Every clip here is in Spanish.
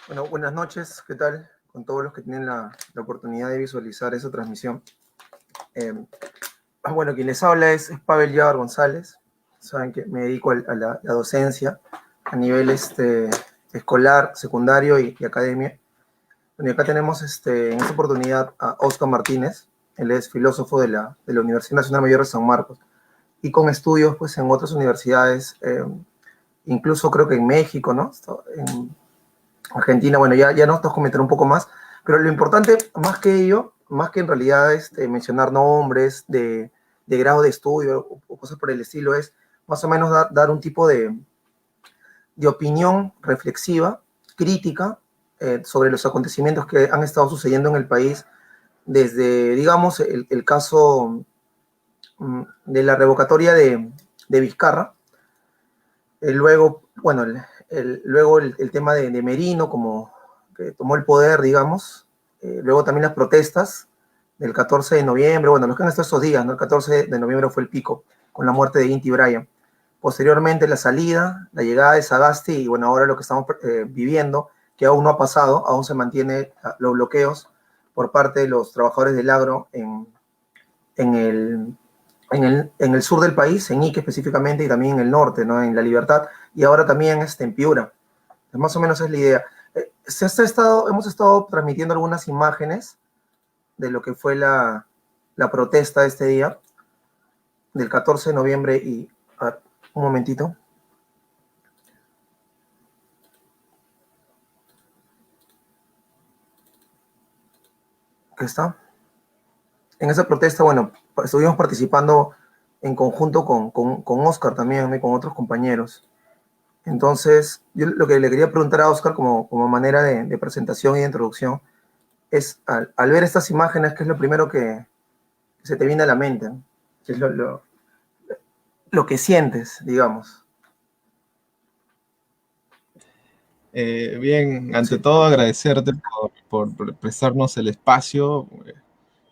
Bueno, buenas noches, ¿qué tal? Con todos los que tienen la oportunidad de visualizar esa transmisión. Eh, bueno, quien les habla es Pavel Yávar González. Saben que me dedico a la docencia a nivel escolar, secundario y academia. Bueno, y acá tenemos en esta oportunidad a Óscar Martínez. Él es filósofo de la Universidad Nacional Mayor de San Marcos y con estudios pues, en otras universidades, incluso creo que en México, ¿no? En Argentina, bueno, ya nos comentaré un poco más, pero lo importante, más que ello, más que en realidad mencionar nombres de grado de estudio o cosas por el estilo, es más o menos dar un tipo de opinión reflexiva, crítica, sobre los acontecimientos que han estado sucediendo en el país desde, digamos, el caso de la revocatoria de Vizcarra, luego, bueno, luego el tema de Merino, como que tomó el poder, digamos, luego también las protestas del 14 de noviembre, bueno, los que han estado estos días, ¿no? El 14 de noviembre fue el pico, con la muerte de Inti Bryan. Posteriormente la salida, la llegada de Sagasti y bueno, ahora lo que estamos viviendo, que aún no ha pasado, aún se mantiene los bloqueos por parte de los trabajadores del agro en el sur del país, en Ique específicamente, y también en el norte, ¿no? En La Libertad, y ahora también en Piura. Más o menos es la idea. Hemos estado transmitiendo algunas imágenes de lo que fue la protesta de este día, del 14 de noviembre, y a ver, un momentito. ¿Qué está? En esa protesta, bueno, estuvimos participando en conjunto con Oscar también, y con otros compañeros. Entonces, yo lo que le quería preguntar a Oscar como manera de presentación y de introducción es, al ver estas imágenes, ¿qué es lo primero que se te viene a la mente? ¿Qué es lo que sientes, digamos? Bien, ante Sí. todo agradecerte por prestarnos el espacio.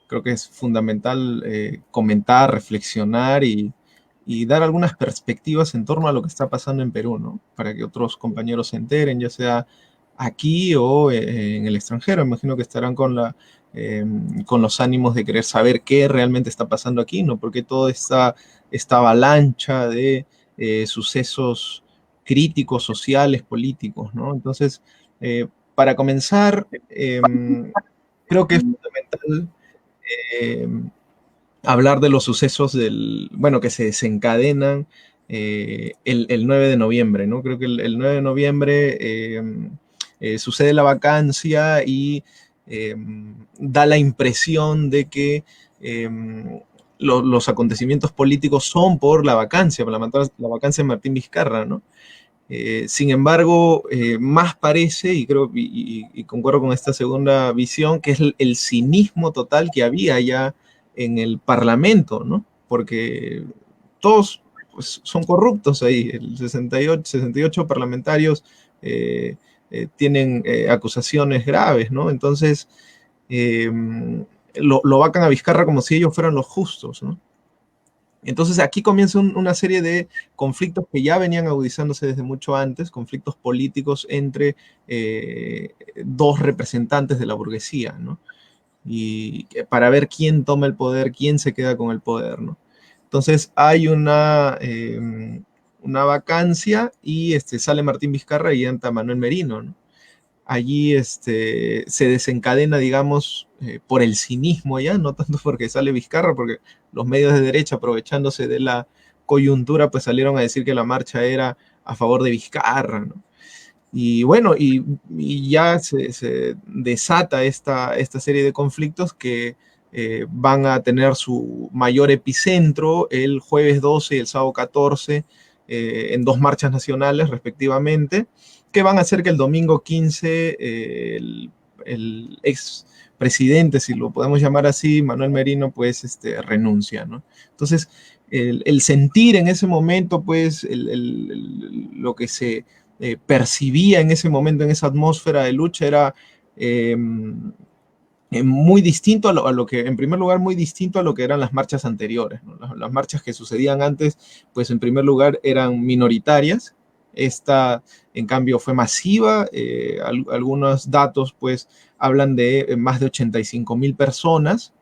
Creo que es fundamental comentar, reflexionar y dar algunas perspectivas en torno a lo que está pasando en Perú, ¿no? Para que otros compañeros se enteren, ya sea aquí o en el extranjero. Imagino que estarán con los ánimos de querer saber qué realmente está pasando aquí, ¿no? Porque toda esta avalancha de sucesos críticos, sociales, políticos, ¿no? Entonces, para comenzar, creo que es fundamental eh, hablar de los sucesos bueno, que se desencadenan el 9 de noviembre, ¿no? Creo que el 9 de noviembre sucede la vacancia y da la impresión de que los acontecimientos políticos son por la vacancia, por la vacancia de Martín Vizcarra, ¿no? Sin embargo, más parece, y creo y concuerdo con esta segunda visión, que es el cinismo total que había ya en el Parlamento, ¿no? Porque todos pues, son corruptos ahí. El 68 parlamentarios tienen acusaciones graves, ¿no? Entonces, eh, lo vacan a Vizcarra como si ellos fueran los justos, ¿no? Entonces aquí comienza una serie de conflictos que ya venían agudizándose desde mucho antes, conflictos políticos entre dos representantes de la burguesía, ¿no? Y para ver quién toma el poder, quién se queda con el poder, ¿no? Entonces hay una vacancia y sale Martín Vizcarra y entra Manuel Merino, ¿no? Allí se desencadena, digamos, por el cinismo ya, no tanto porque sale Vizcarra, porque los medios de derecha, aprovechándose de la coyuntura, pues salieron a decir que la marcha era a favor de Vizcarra, ¿no? Y bueno, y ya se desata esta serie de conflictos que van a tener su mayor epicentro el jueves 12 y el sábado 14 en dos marchas nacionales respectivamente, que van a hacer que el domingo 15 el ex presidente, si lo podemos llamar así, Manuel Merino, pues renuncia, ¿no? Entonces, el sentir en ese momento, pues, lo que se percibía en ese momento, en esa atmósfera de lucha, era muy distinto a lo que, en primer lugar, muy distinto a lo que eran las marchas anteriores, ¿no? Las marchas que sucedían antes, pues en primer lugar eran minoritarias, Esta, en cambio, fue masiva. Algunos datos, pues, hablan de más de 85.000 personas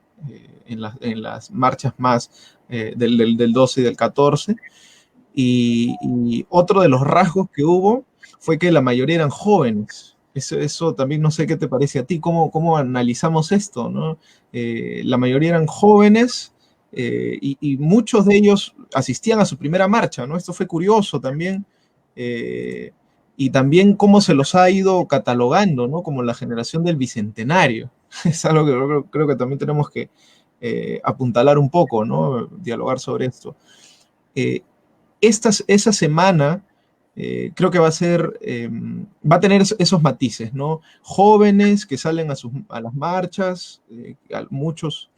en las marchas más del 12 y del 14. Y otro de los rasgos que hubo fue que la mayoría eran jóvenes. Eso también no sé qué te parece a ti, cómo analizamos esto, ¿no? La mayoría eran jóvenes y muchos de ellos asistían a su primera marcha, ¿no? Esto fue curioso también. eh, y también cómo se los ha ido catalogando, ¿no? Como la generación del bicentenario. Es algo que creo que también tenemos que apuntalar un poco, ¿no? Dialogar sobre esto. Eh, esa semana creo que va a tener esos matices, ¿no? Jóvenes que salen a las marchas, muchos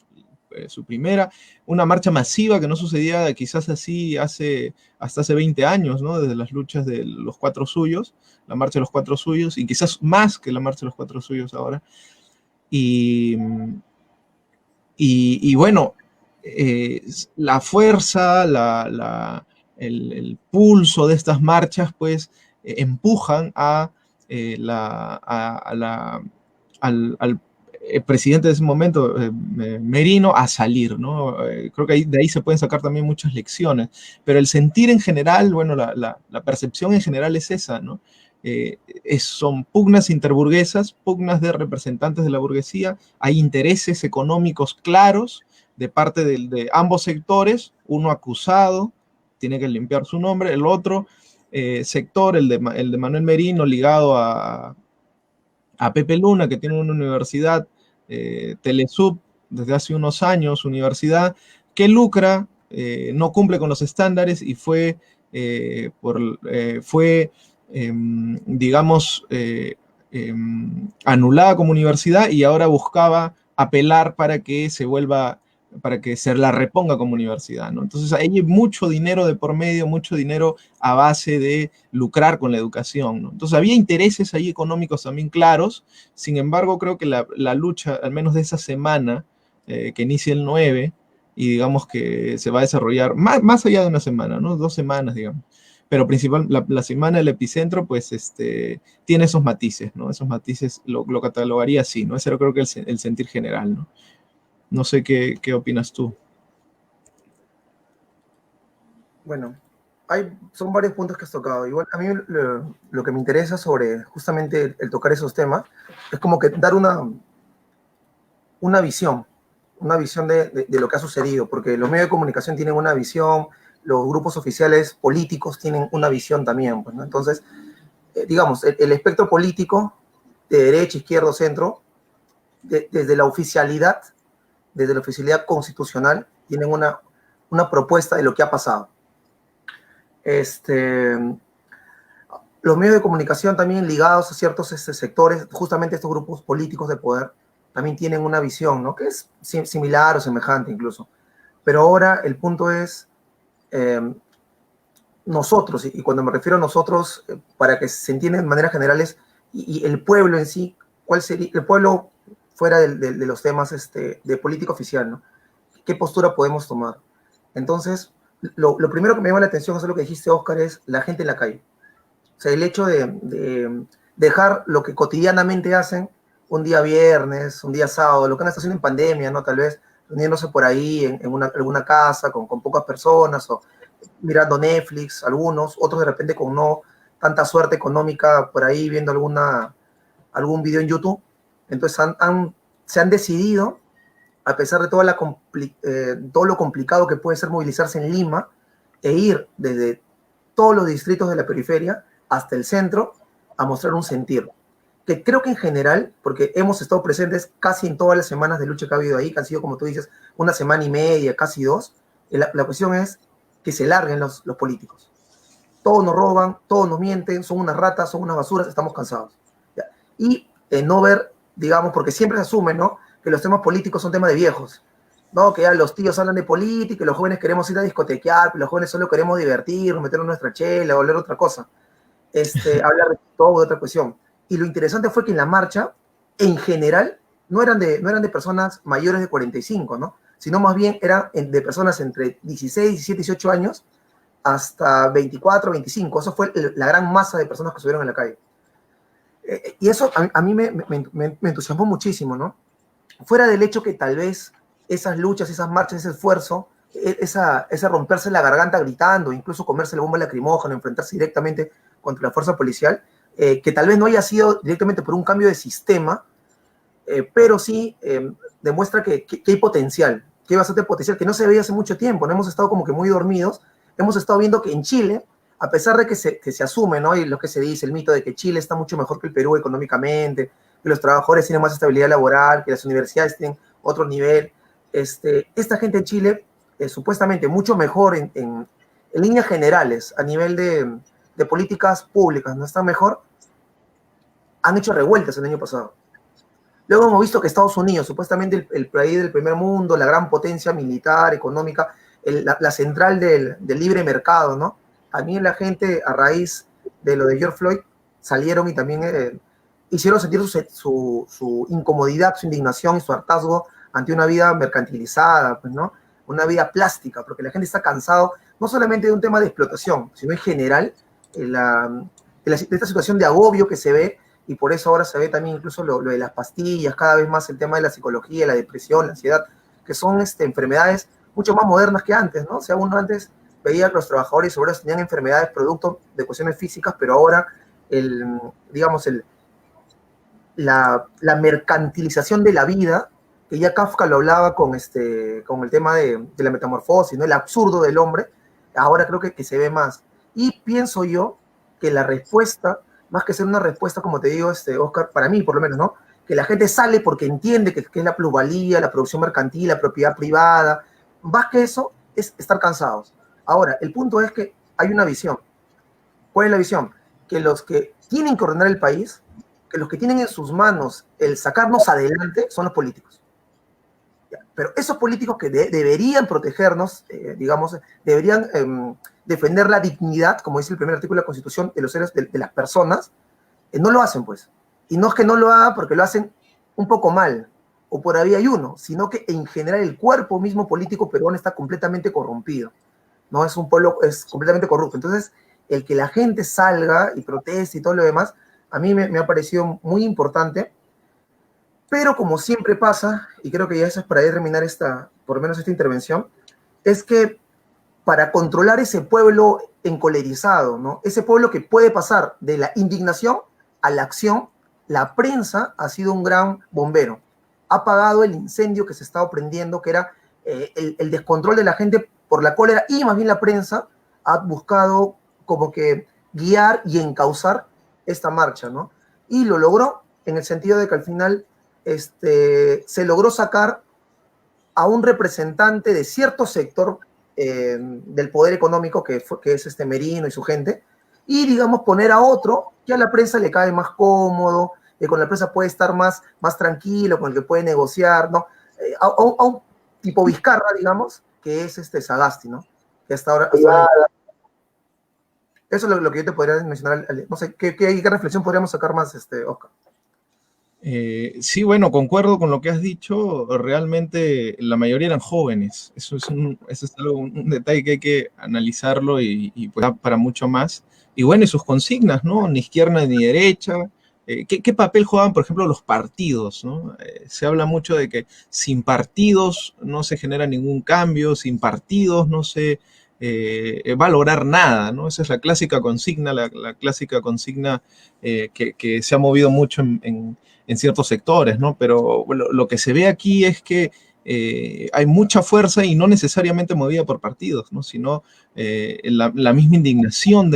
su primera, una marcha masiva que no sucedía quizás así hasta hace 20 años, ¿no? Desde las luchas de los Cuatro Suyos, la marcha de los Cuatro Suyos, y quizás más que la marcha de los Cuatro Suyos ahora. Y, y bueno, la fuerza, el pulso de estas marchas, pues, empujan al presidente de ese momento, Merino, a salir, ¿no? Creo que de ahí se pueden sacar también muchas lecciones, pero el sentir en general, bueno, la percepción en general es esa, ¿no? Son pugnas interburguesas, pugnas de representantes de la burguesía, hay intereses económicos claros de parte de ambos sectores, uno acusado, tiene que limpiar su nombre, el otro sector, el de Manuel Merino, ligado a Pepe Luna, que tiene una universidad, Telesub, desde hace unos años, universidad, que lucra, no cumple con los estándares y fue, digamos, anulada como universidad y ahora buscaba apelar para que se la reponga como universidad, ¿no? Entonces hay mucho dinero de por medio, mucho dinero a base de lucrar con la educación, ¿no? Entonces había intereses ahí económicos también claros, sin embargo creo que la lucha, al menos de esa semana, que inicia el 9 y digamos que se va a desarrollar más allá de una semana, ¿no? 2 semanas, digamos. Pero la semana del epicentro, pues, tiene esos matices, ¿no? Esos matices lo catalogaría así, ¿no? Ese era creo que el sentir general, ¿no? No sé qué opinas tú. Bueno, son varios puntos que has tocado. Igual a mí lo que me interesa sobre justamente el tocar esos temas es como que dar una visión, de lo que ha sucedido, porque los medios de comunicación tienen una visión, los grupos oficiales políticos tienen una visión también, pues, ¿no? Entonces, digamos, el espectro político de derecha, izquierdo, centro, desde la oficialidad constitucional, tienen una propuesta de lo que ha pasado. Los medios de comunicación también ligados a ciertos sectores, justamente estos grupos políticos de poder, también tienen una visión, ¿no? Que es similar o semejante incluso. Pero ahora el punto es nosotros, y cuando me refiero a nosotros, para que se entienda de maneras generales, y el pueblo en sí, ¿cuál sería el pueblo fuera de los temas de política oficial, ¿no? ¿Qué postura podemos tomar? Entonces, lo primero que me llama la atención, eso es lo que dijiste, Oscar, es la gente en la calle. O sea, el hecho de dejar lo que cotidianamente hacen un día viernes, un día sábado, lo que han estado haciendo en pandemia, ¿no? Tal vez reuniéndose por ahí en alguna casa con pocas personas o mirando Netflix, algunos, otros de repente con no tanta suerte económica por ahí viendo algún video en YouTube. Entonces se han decidido, a pesar de todo lo complicado que puede ser movilizarse en Lima, e ir desde todos los distritos de la periferia hasta el centro a mostrar un sentir. Que creo que en general, porque hemos estado presentes casi en todas las semanas de lucha que ha habido ahí, que han sido, como tú dices, una semana y media, casi dos, la cuestión es que se larguen los políticos. Todos nos roban, todos nos mienten, son unas ratas, son unas basuras, estamos cansados. ¿Ya? Y no ver, digamos, porque siempre se asume, ¿no?, que los temas políticos son temas de viejos, ¿no? Que ya los tíos hablan de política, y los jóvenes queremos ir a discotequear, los jóvenes solo queremos divertirnos, meternos nuestra chela, o leer otra cosa. Hablar de todo, de otra cuestión. Y lo interesante fue que en la marcha, en general, no eran de personas mayores de 45, ¿no? Sino más bien eran de personas entre 16, 17, 18 años hasta 24, 25. Eso fue la gran masa de personas que subieron en la calle. Y eso a mí me entusiasmó muchísimo, ¿no? Fuera del hecho que tal vez esas luchas, esas marchas, ese esfuerzo, esa romperse la garganta gritando, incluso comerse la bomba lacrimógena, enfrentarse directamente contra la fuerza policial, que tal vez no haya sido directamente por un cambio de sistema, pero sí demuestra que hay potencial, que hay bastante potencial, que no se veía hace mucho tiempo, no hemos estado como que muy dormidos, hemos estado viendo que en Chile, a pesar de que se asume, ¿no? Y lo que se dice, el mito de que Chile está mucho mejor que el Perú económicamente, que los trabajadores tienen más estabilidad laboral, que las universidades tienen otro nivel, esta gente en Chile es supuestamente mucho mejor en líneas generales, a nivel de políticas públicas, no están mejor, han hecho revueltas el año pasado. Luego hemos visto que Estados Unidos, supuestamente el país del primer mundo, la gran potencia militar, económica, la central del libre mercado, ¿no? También la gente, a raíz de lo de George Floyd, salieron y también hicieron sentir su incomodidad, su indignación y su hartazgo ante una vida mercantilizada, pues, ¿no? Una vida plástica, porque la gente está cansado no solamente de un tema de explotación, sino en general de esta situación de agobio que se ve, y por eso ahora se ve también incluso lo de las pastillas, cada vez más el tema de la psicología, la depresión, la ansiedad, que son enfermedades mucho más modernas que antes, ¿no? O sea, uno antes veía que los trabajadores y obreros tenían enfermedades producto de cuestiones físicas, pero ahora, digamos, la mercantilización de la vida, que ya Kafka lo hablaba con el tema de la metamorfosis, ¿no? El absurdo del hombre, ahora creo que se ve más. Y pienso yo que la respuesta, más que ser una respuesta, como te digo, Oscar, para mí por lo menos, ¿no? Que la gente sale porque entiende que es la plusvalía, la producción mercantil, la propiedad privada, más que eso, es estar cansados. Ahora, el punto es que hay una visión. ¿Cuál es la visión? Que los que tienen que ordenar el país, que los que tienen en sus manos el sacarnos adelante son los políticos. Pero esos políticos que deberían protegernos, digamos, deberían defender la dignidad, como dice el primer artículo de la Constitución, de los seres, de las personas, no lo hacen, pues. Y no es que no lo hagan porque lo hacen un poco mal, o por ahí hay uno, sino que en general el cuerpo mismo político peruano está completamente corrompido, ¿no? Es un pueblo, es completamente corrupto. Entonces, el que la gente salga y proteste y todo lo demás, a mí me ha parecido muy importante, pero como siempre pasa, y creo que ya eso es para terminar por lo menos esta intervención, es que para controlar ese pueblo encolerizado, ¿no? Ese pueblo que puede pasar de la indignación a la acción, la prensa ha sido un gran bombero. Ha apagado el incendio que se estaba prendiendo, que era el descontrol de la gente por la cólera, y más bien la prensa ha buscado como que guiar y encauzar esta marcha, ¿no? Y lo logró en el sentido de que al final se logró sacar a un representante de cierto sector del poder económico que es Merino y su gente, y digamos poner a otro que a la prensa le cae más cómodo, que con la prensa puede estar más tranquilo, con el que puede negociar, ¿no? A un tipo Vizcarra, digamos, que es Sagasti, ¿no? Que hasta ahora eso es lo que yo te podría mencionar. No sé, ¿qué reflexión podríamos sacar más, Oscar? Sí, bueno, concuerdo con lo que has dicho. Realmente la mayoría eran jóvenes. Eso es algo, un detalle que hay que analizarlo y pues, para mucho más. Y bueno, y sus consignas, ¿no? Ni izquierda ni derecha. ¿Qué papel juegan, por ejemplo, los partidos, ¿no? Se habla mucho de que sin partidos no se genera ningún cambio, sin partidos no se va a lograr nada, ¿no? Esa es la clásica consigna, la clásica consigna que se ha movido mucho en ciertos sectores, ¿no? Pero bueno, lo que se ve aquí es que hay mucha fuerza y no necesariamente movida por partidos, ¿no? Sino la misma indignación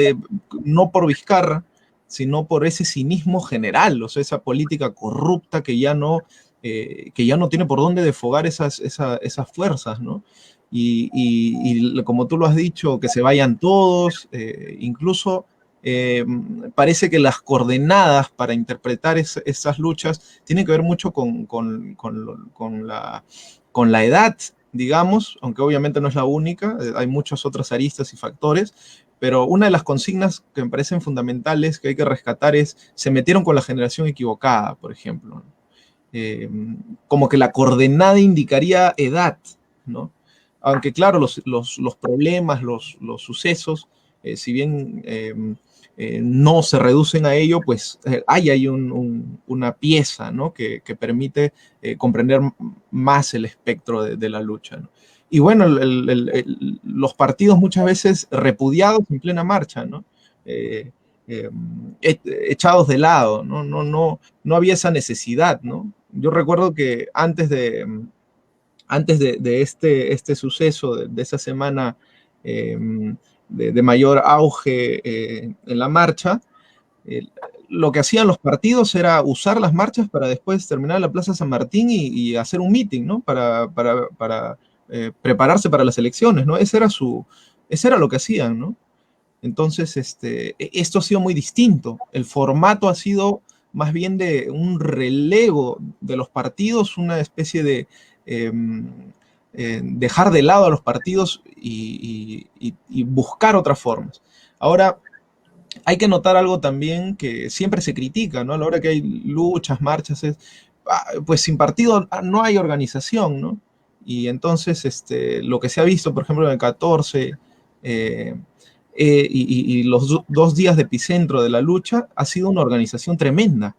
no por Vizcarra, sino por ese cinismo general, o sea, esa política corrupta que ya no tiene por dónde desfogar esas fuerzas, ¿no? Y como tú lo has dicho, que se vayan todos, incluso parece que las coordenadas para interpretar esas luchas tienen que ver mucho con la edad, digamos, aunque obviamente no es la única, hay muchas otras aristas y factores, pero una de las consignas que me parecen fundamentales que hay que rescatar es, se metieron con la generación equivocada, por ejemplo, ¿no? Como que la coordenada indicaría edad, ¿no? aunque claro, los problemas, los sucesos, si bien no se reducen a ello, pues hay una pieza, ¿no? que permite comprender más el espectro de la lucha, ¿no? Y bueno, los partidos muchas veces repudiados en plena marcha, ¿no? Eh, eh, echados de lado, ¿no? No había esa necesidad, ¿no? Yo recuerdo que antes de este suceso, de esa semana eh, de mayor auge en la marcha, eh, lo que hacían los partidos era usar las marchas para después terminar en la Plaza San Martín y hacer un meeting, ¿no? Para prepararse para las elecciones, ¿no? Ese era lo que hacían, ¿no? Entonces, esto ha sido muy distinto. El formato ha sido más bien de un relevo de los partidos, una especie de eh, dejar de lado a los partidos y buscar otras formas. Ahora, hay que notar algo también que siempre se critica, ¿no? A la hora que hay luchas, marchas, pues sin partido no hay organización, ¿no? Y entonces, lo que se ha visto, por ejemplo, en el 14 y los 2 días de epicentro de la lucha, ha sido una organización tremenda.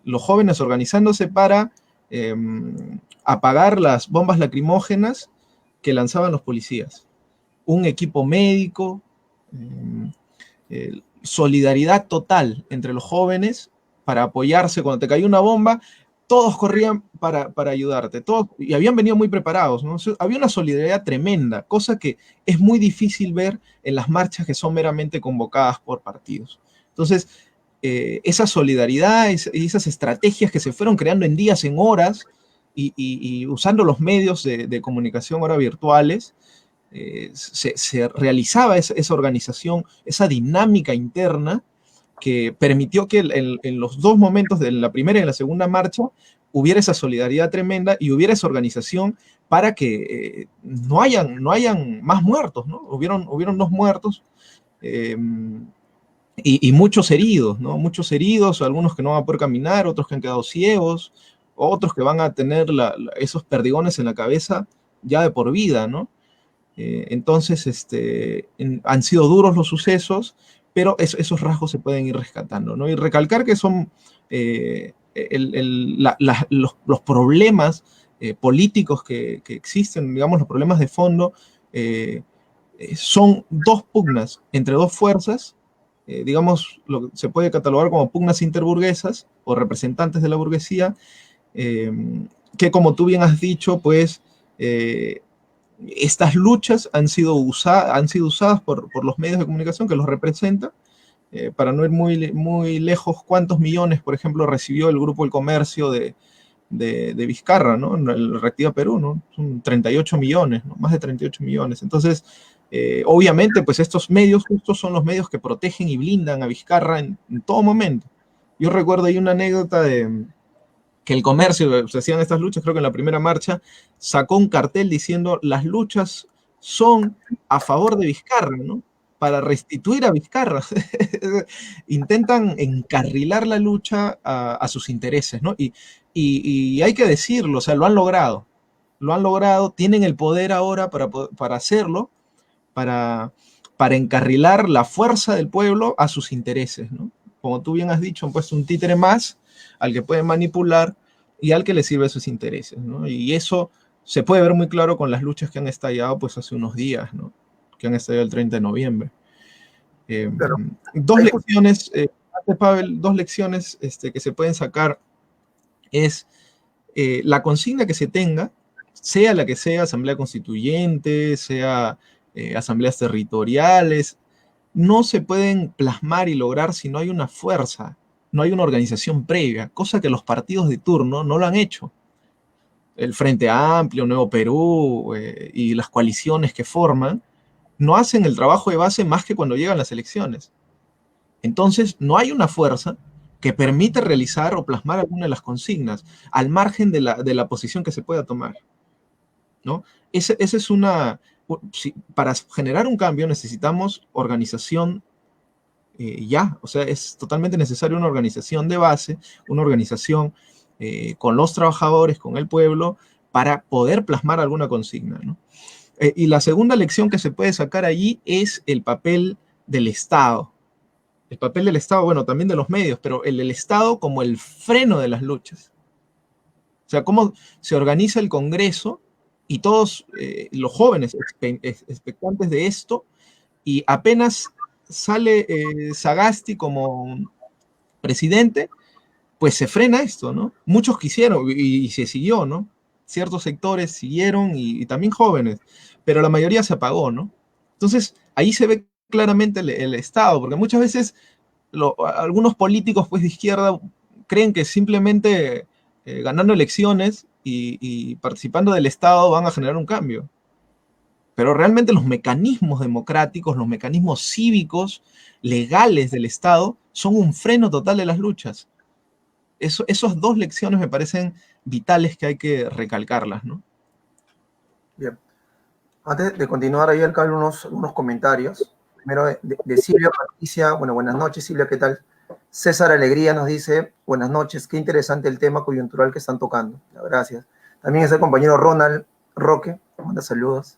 Los jóvenes organizándose para eh, apagar las bombas lacrimógenas que lanzaban los policías. Un equipo médico, solidaridad total entre los jóvenes para apoyarse. Cuando te cayó una bomba, todos corrían para ayudarte, todos, y habían venido muy preparados, ¿no? Había una solidaridad tremenda, cosa que es muy difícil ver en las marchas que son meramente convocadas por partidos. Entonces, esa solidaridad y esas estrategias que se fueron creando en días, en horas, y usando los medios de comunicación ahora virtuales, se realizaba esa organización, esa dinámica interna que permitió que en los dos momentos, de la primera y la segunda marcha, hubiera esa solidaridad tremenda y hubiera esa organización para que no hayan más muertos, ¿no? Hubieron 2 muertos y muchos heridos, ¿no? Muchos heridos, algunos que no van a poder caminar, otros que han quedado ciegos, otros que van a tener esos perdigones en la cabeza ya de por vida, ¿no? Entonces, han sido duros los sucesos, pero esos rasgos se pueden ir rescatando, ¿no? Y recalcar que son los problemas políticos que existen, digamos, los problemas de fondo, son 2 pugnas entre 2 fuerzas, digamos, se puede catalogar como pugnas interburguesas o representantes de la burguesía, que como tú bien has dicho, pues estas luchas han sido usadas por los medios de comunicación que los representan, para no ir muy lejos, cuántos millones, por ejemplo, recibió el Grupo El Comercio de Vizcarra, ¿no? El Reactiva Perú, ¿no? Son 38 millones, ¿no? Más de 38 millones. Entonces, obviamente, pues estos medios justos son los medios que protegen y blindan a Vizcarra en todo momento. Yo recuerdo ahí una anécdota de que el comercio, se hacían estas luchas, creo que en la primera marcha, sacó un cartel diciendo las luchas son a favor de Vizcarra, ¿no? Para restituir a Vizcarra. Intentan encarrilar la lucha a sus intereses, ¿no? Y hay que decirlo, o sea, lo han logrado, tienen el poder ahora para hacerlo, para encarrilar la fuerza del pueblo a sus intereses, ¿no? Como tú bien has dicho, han puesto un títere más al que pueden manipular y al que le sirve sus intereses, ¿no? Y eso se puede ver muy claro con las luchas que han estallado pues hace unos días, ¿no? Que han estallado el 30 de noviembre. Claro. Dos lecciones, Pavel, 2 lecciones que se pueden sacar es la consigna que se tenga, sea la que sea, asamblea constituyente, sea asambleas territoriales, no se pueden plasmar y lograr si no hay una fuerza, no hay una organización previa, cosa que los partidos de turno no lo han hecho. El Frente Amplio, Nuevo Perú y las coaliciones que forman no hacen el trabajo de base más que cuando llegan las elecciones. Entonces, no hay una fuerza que permita realizar o plasmar alguna de las consignas, al margen de la posición que se pueda tomar, ¿no? Esa es para generar un cambio necesitamos organización ya, o sea, es totalmente necesaria una organización de base, una organización con los trabajadores, con el pueblo, para poder plasmar alguna consigna, ¿no? Y la segunda lección que se puede sacar allí es el papel del Estado. El papel del Estado, bueno, también de los medios, pero el del Estado como el freno de las luchas. O sea, cómo se organiza el Congreso y todos los jóvenes expectantes de esto, y apenas sale Sagasti como presidente, pues se frena esto, ¿no? Muchos quisieron y se siguió, ¿no? Ciertos sectores siguieron y también jóvenes, pero la mayoría se apagó, ¿no? Entonces, ahí se ve claramente el Estado, porque muchas veces algunos políticos pues, de izquierda creen que simplemente ganando elecciones y participando del Estado van a generar un cambio. Pero realmente los mecanismos democráticos, los mecanismos cívicos, legales del Estado, son un freno total de las luchas. Esas dos lecciones me parecen vitales que hay que recalcarlas, ¿no? Bien. Antes de continuar, ahí acá unos comentarios. Primero de Silvia Patricia. Bueno, buenas noches, Silvia, ¿qué tal? César Alegría nos dice, buenas noches, qué interesante el tema coyuntural que están tocando. Gracias. También es el compañero Ronald Roque, manda saludos.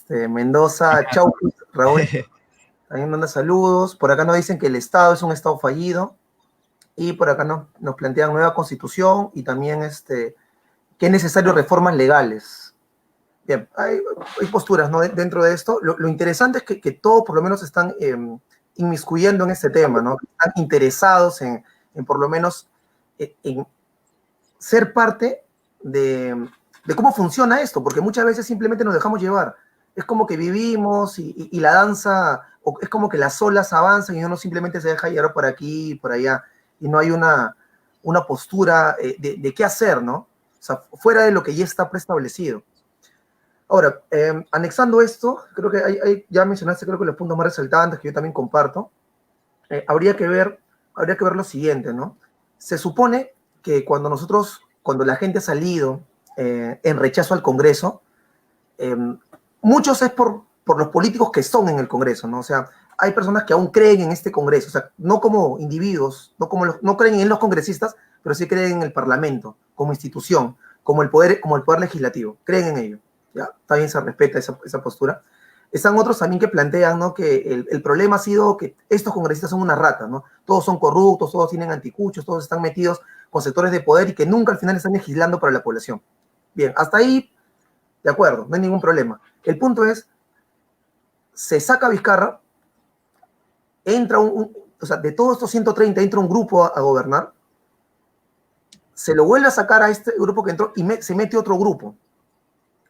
Mendoza, chau, Raúl, también manda saludos. Por acá nos dicen que el Estado es un Estado fallido. Y por acá nos plantean nueva constitución y también que es necesario reformas legales. Bien, hay posturas, ¿no? Dentro de esto. Lo interesante es que todos por lo menos están inmiscuyendo en este tema, ¿no? Están interesados en por lo menos en ser parte de cómo funciona esto, porque muchas veces simplemente nos dejamos llevar. Es como que vivimos y la danza, o es como que las olas avanzan y uno simplemente se deja llevar por aquí y por allá, y no hay una postura de qué hacer, ¿no? O sea, fuera de lo que ya está preestablecido. Ahora, anexando esto, creo que ya mencionaste, creo que los puntos más resaltantes que yo también comparto. Habría que ver lo siguiente, ¿no? Se supone que cuando la gente ha salido en rechazo al Congreso, muchos es por los políticos que son en el Congreso, ¿no? O sea, hay personas que aún creen en este Congreso, o sea, no como individuos, no creen en los congresistas, pero sí creen en el Parlamento como institución, como el poder legislativo, creen en ello, ¿ya? También se respeta esa postura. Están otros también que plantean, ¿no? Que el problema ha sido que estos congresistas son una rata, ¿no? Todos son corruptos, todos tienen anticuchos, todos están metidos con sectores de poder y que nunca al final están legislando para la población. Bien, hasta ahí, de acuerdo, no hay ningún problema. El punto es, se saca a Vizcarra, entra o sea, de todos estos 130 entra un grupo a gobernar, se lo vuelve a sacar a este grupo que entró y se mete otro grupo.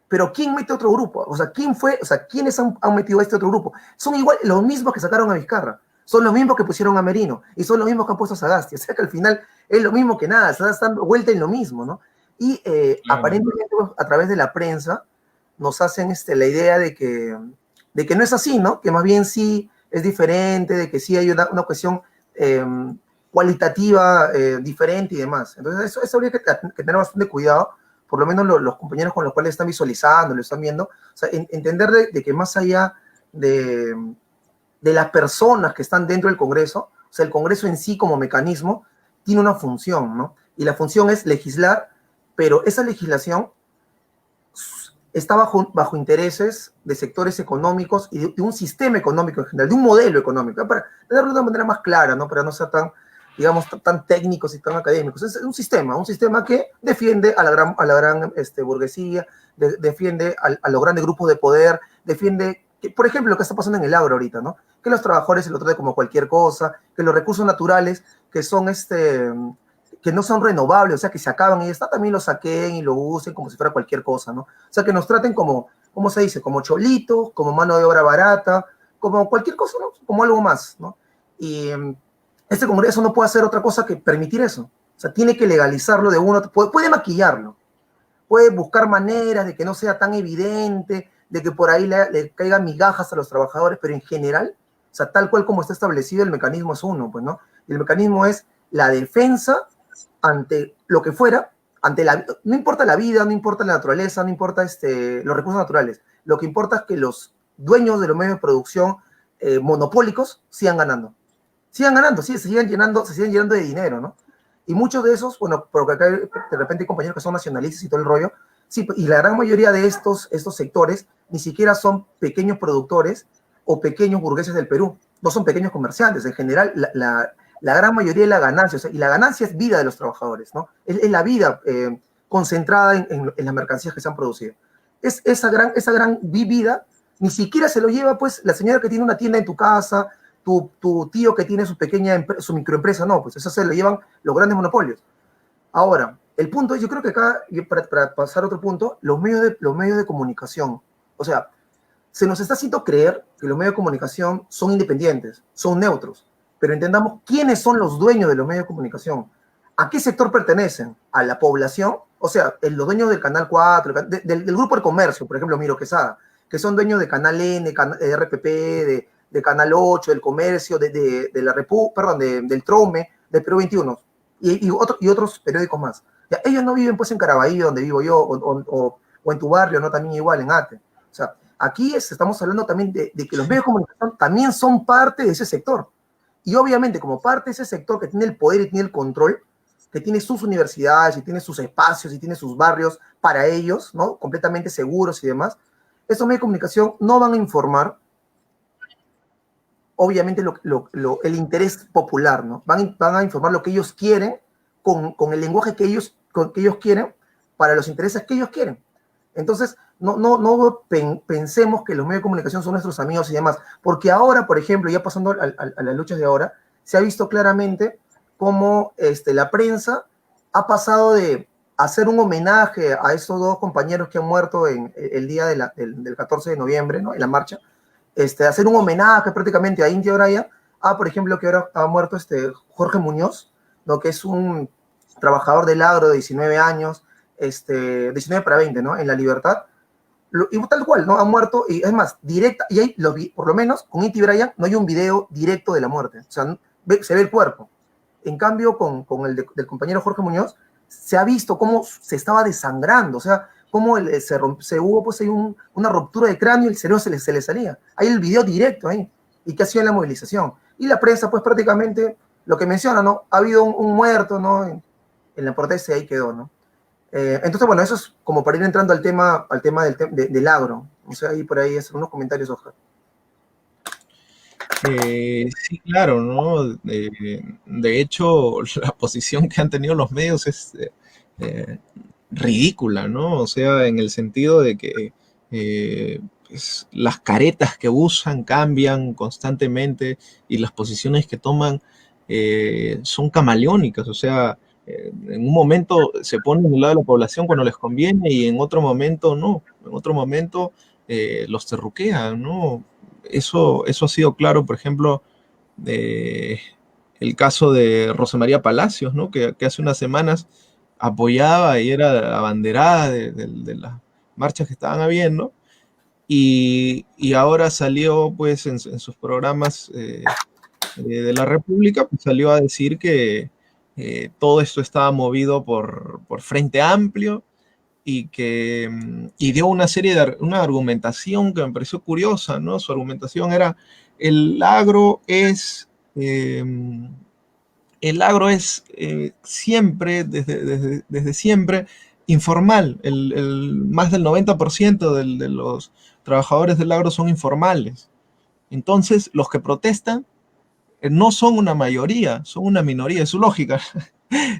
Pero ¿quién mete otro grupo? O sea, ¿quiénes han metido a este otro grupo? Son igual los mismos que sacaron a Vizcarra, son los mismos que pusieron a Merino, y son los mismos que han puesto a Sagasti. O sea que al final es lo mismo que nada, se está dando vuelta en lo mismo, ¿no? Y claro, aparentemente a través de la prensa nos hacen la idea de que no es así, ¿no? Que más bien sí es diferente, de que sí hay una cuestión cualitativa diferente y demás. Entonces eso habría que tener bastante cuidado, por lo menos los compañeros con los cuales están visualizando, lo están viendo, o sea, entender de que más allá de las personas que están dentro del Congreso, o sea, el Congreso en sí como mecanismo tiene una función, ¿no? Y la función es legislar, pero esa legislación está bajo intereses de sectores económicos y de un sistema económico en general, de un modelo económico, para darlo de una manera más clara, ¿no? Para no ser tan, digamos, tan técnicos y tan académicos. Es un sistema que defiende a la gran burguesía, defiende a los grandes grupos de poder, defiende, por ejemplo, lo que está pasando en el agro ahorita, ¿no? Que los trabajadores se lo traten como cualquier cosa, que los recursos naturales que son que no son renovables, o sea, que se acaban y ya está, también lo saquen y lo usen como si fuera cualquier cosa, ¿no? O sea, que nos traten como, ¿cómo se dice? Como cholitos, como mano de obra barata, como cualquier cosa, ¿no? Como algo más, ¿no? Y este Congreso no puede hacer otra cosa que permitir eso. O sea, tiene que legalizarlo de uno, puede maquillarlo, puede buscar maneras de que no sea tan evidente, de que por ahí le caigan migajas a los trabajadores, pero en general, o sea, tal cual como está establecido, el mecanismo es uno, pues, ¿no? Y el mecanismo es la defensa ante lo que fuera, no importa la vida, no importa la naturaleza, no importa los recursos naturales, lo que importa es que los dueños de los medios de producción monopólicos sigan ganando, sí, se sigan llenando de dinero, ¿no? Y muchos de esos, bueno, porque acá de repente hay compañeros que son nacionalistas y todo el rollo, Sí, y la gran mayoría de estos sectores ni siquiera son pequeños productores o pequeños burgueses del Perú, no son pequeños comerciantes. En general, la gran mayoría de la ganancia, o sea, y la ganancia es vida de los trabajadores, ¿no? Es la vida concentrada en las mercancías que se han producido. Esa gran vida ni siquiera se lo lleva, pues, la señora que tiene una tienda en tu casa, tu tío que tiene su microempresa, no, pues eso se lo llevan los grandes monopolios. Ahora, el punto es, yo creo que acá, para pasar a otro punto, los medios de comunicación, o sea, se nos está haciendo creer que los medios de comunicación son independientes, son neutros, pero entendamos quiénes son los dueños de los medios de comunicación, a qué sector pertenecen, a la población, o sea, los dueños del Canal 4, del Grupo del Comercio, por ejemplo, Miro Quesada, que son dueños de Canal N, RPP, de Canal 8, del Comercio, del Trome, del Perú 21, y otros periódicos más. Ya, ellos no viven pues en Carabalí, donde vivo yo, o en tu barrio, ¿no? También igual, en Ate. O sea, aquí estamos hablando también de que los medios de comunicación también son parte de ese sector. Y obviamente, como parte de ese sector que tiene el poder y tiene el control, que tiene sus universidades y tiene sus espacios y tiene sus barrios para ellos, ¿no? Completamente seguros y demás, estos medios de comunicación no van a informar, obviamente, el interés popular, ¿no? Van a informar lo que ellos quieren con el lenguaje que ellos quieren para los intereses que ellos quieren. Entonces, no pensemos que los medios de comunicación son nuestros amigos y demás, porque ahora, por ejemplo, ya pasando a las luchas de ahora, se ha visto claramente cómo la prensa ha pasado de hacer un homenaje a esos dos compañeros que han muerto el día del 14 de noviembre, ¿no? En la marcha, hacer un homenaje prácticamente a Inti Oraya, por ejemplo, que ahora ha muerto Jorge Muñoz, ¿no? Que es un trabajador del agro de 19 años, 19 para 20, ¿no? En La Libertad, y tal cual, ¿no? Ha muerto, y es más, directa, y ahí, por lo menos, con Inti Brian no hay un video directo de la muerte, o sea, se ve el cuerpo. En cambio, con el del compañero Jorge Muñoz, se ha visto cómo se estaba desangrando, o sea, cómo hubo pues ahí una ruptura de cráneo y el cerebro se le salía. Hay el video directo ahí, y que ha sido en la movilización. Y la prensa, pues prácticamente, lo que menciona, ¿no? Ha habido un muerto, ¿no? En la protesta y ahí quedó, ¿no? Entonces, bueno, eso es como para ir entrando al tema del agro. O sea, ahí por ahí es unos comentarios, Oscar. Sí, claro, ¿no? De hecho, la posición que han tenido los medios es ridícula, ¿no? O sea, en el sentido de que pues, las caretas que usan cambian constantemente y las posiciones que toman son camaleónicas, o sea, en un momento se ponen en el lado de la población cuando les conviene y en otro momento no, en otro momento los terruquean, ¿no? Eso ha sido claro, por ejemplo, el caso de Rosa María Palacios, ¿no? Que hace unas semanas apoyaba y era abanderada de las marchas que estaban habiendo, y ahora salió pues en sus programas de la República, pues salió a decir que todo esto estaba movido por Frente Amplio y dio una argumentación que me pareció curiosa, ¿no? Su argumentación era, el agro es, eh, siempre, desde siempre, informal. Más del 90% de los trabajadores del agro son informales. Entonces, los que protestan no son una mayoría, son una minoría, es su lógica,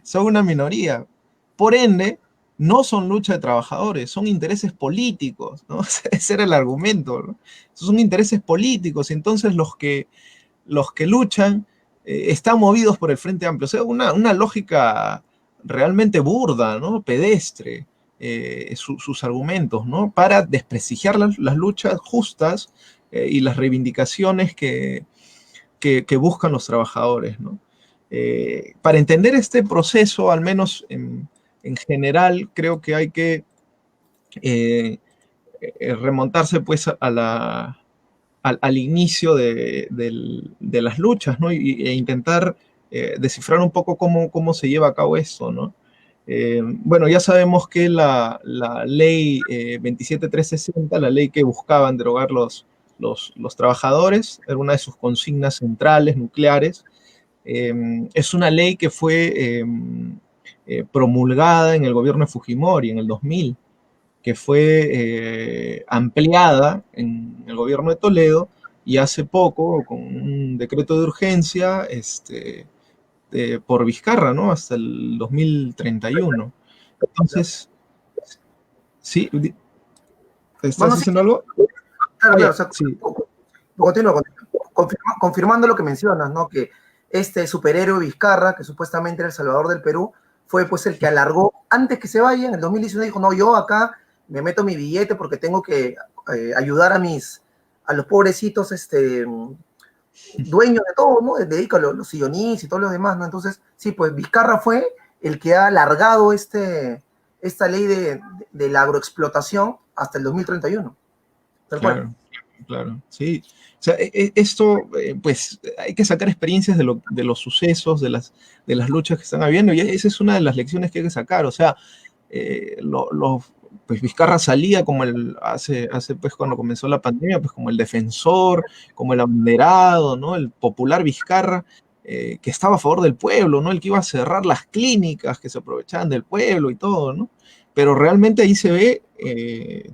son una minoría. Por ende, no son lucha de trabajadores, son intereses políticos, ¿no? Ese era el argumento, ¿no? Son intereses políticos, y entonces los que luchan están movidos por el Frente Amplio. O sea, una lógica realmente burda, ¿no? Pedestre, sus argumentos, ¿no? Para desprestigiar las luchas justas y las reivindicaciones que buscan los trabajadores, ¿no? Para entender este proceso, al menos en general, creo que hay que remontarse pues al inicio de las luchas, ¿no? E intentar descifrar un poco cómo se lleva a cabo esto, ¿no? Bueno, ya sabemos que la ley 27360, la ley que buscaban derogar los trabajadores, era una de sus consignas centrales, nucleares. Es una ley que fue promulgada en el gobierno de Fujimori en el 2000. que fue ampliada en el gobierno de Toledo y hace poco, con un decreto de urgencia, por Vizcarra, ¿no? Hasta el 2031. Entonces, sí, ¿estás Bueno, sí, diciendo algo? claro, claro. O Oye, sea, sí, continúo. Confirmando lo que mencionas, ¿no? Que este superhéroe Vizcarra, que supuestamente era el salvador del Perú, fue pues el que alargó, antes que se vaya, en el 2019 dijo, no, yo acá me meto mi billete porque tengo que ayudar a los pobrecitos, dueños de todo, ¿no? Dedica a los sillonis y todos los demás, ¿no? Entonces, sí, pues Vizcarra fue el que ha alargado esta ley de la agroexplotación hasta el 2031, tal cual. claro, claro, sí. O sea, esto, pues, hay que sacar experiencias de los sucesos, de las luchas que están habiendo, y esa es una de las lecciones que hay que sacar. O sea, pues Vizcarra salía como hace pues cuando comenzó la pandemia, pues como el defensor, como el abanderado, ¿no? El popular Vizcarra, que estaba a favor del pueblo, ¿no? El que iba a cerrar las clínicas que se aprovechaban del pueblo y todo, ¿no? Pero realmente ahí se ve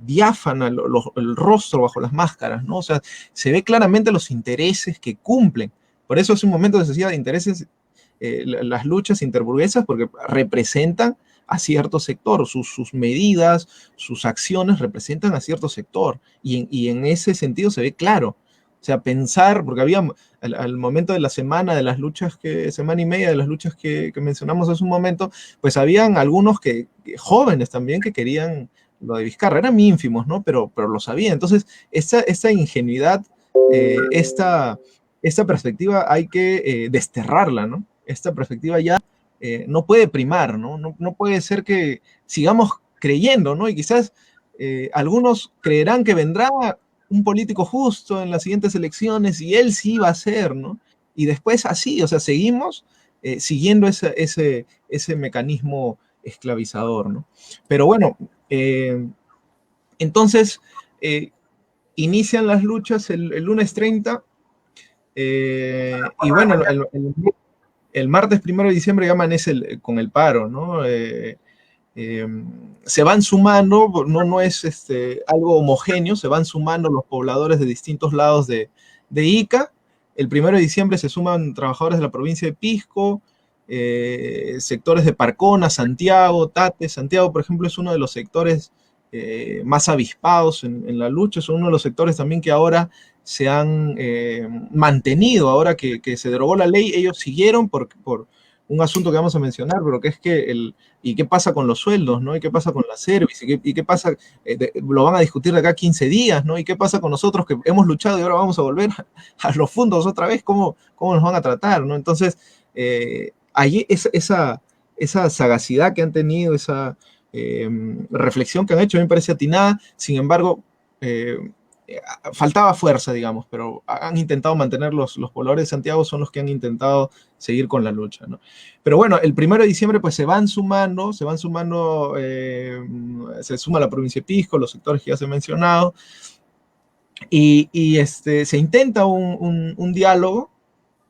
diáfana el rostro bajo las máscaras, ¿no? O sea, se ve claramente los intereses que cumplen. Por eso hace un momento se decía de intereses, las luchas interburguesas, porque representan a cierto sector, sus medidas, sus acciones representan a cierto sector, y en ese sentido se ve claro. O sea, pensar, porque había al momento de la semana, de las luchas semana y media de las luchas que mencionamos hace un momento, pues habían algunos jóvenes también que querían lo de Vizcarra, eran ínfimos, ¿no? Pero lo sabían. Entonces, esta ingenuidad, esta perspectiva hay que desterrarla, ¿no? Esta perspectiva ya no puede primar, ¿no? ¿no? puede ser que sigamos creyendo, ¿no? Y quizás algunos creerán que vendrá un político justo en las siguientes elecciones y él sí va a ser, ¿no? Y después así, o sea, seguimos siguiendo ese mecanismo esclavizador, ¿no? Pero bueno, entonces inician las luchas el lunes 30 y bueno, el martes 1 de diciembre ya amanece con el paro, ¿no? Eh, Se van sumando, no es algo homogéneo, se van sumando los pobladores de distintos lados de Ica. El 1 de diciembre se suman trabajadores de la provincia de Pisco, sectores de Parcona, Santiago, Tate. Santiago, por ejemplo, es uno de los sectores más avispados en la lucha, es uno de los sectores también que ahora se han mantenido, ahora que se derogó la ley, ellos siguieron por un asunto que vamos a mencionar, pero que es que ¿y qué pasa con los sueldos, no? ¿Y qué pasa con la service? ¿Y qué pasa? Lo van a discutir de acá 15 días, ¿no? ¿Y qué pasa con nosotros que hemos luchado y ahora vamos a volver a los fondos otra vez? ¿Cómo nos van a tratar, no? Entonces, allí esa sagacidad que han tenido, esa reflexión que han hecho, a mí me parece atinada. Sin embargo, eh, faltaba fuerza, digamos, pero han intentado mantener los pobladores de Santiago, son los que han intentado seguir con la lucha, ¿no? Pero bueno, el 1 de diciembre pues se suma la provincia de Pisco, los sectores que ya se han mencionado, y se intenta un diálogo,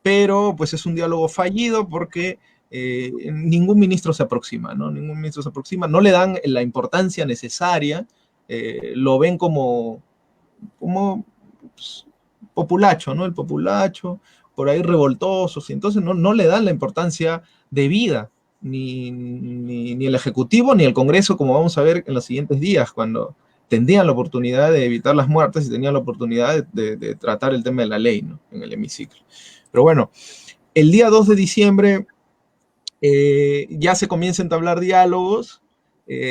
pero pues es un diálogo fallido porque ningún ministro se aproxima, ¿no? Ningún ministro se aproxima, no le dan la importancia necesaria, lo ven como pues, populacho, ¿no? El populacho, por ahí revoltosos, y entonces no le dan la importancia debida, ni el Ejecutivo ni el Congreso, como vamos a ver en los siguientes días, cuando tendrían la oportunidad de evitar las muertes y tenían la oportunidad de tratar el tema de la ley, ¿no? En el hemiciclo. Pero bueno, el día 2 de diciembre ya se comienza a entablar diálogos.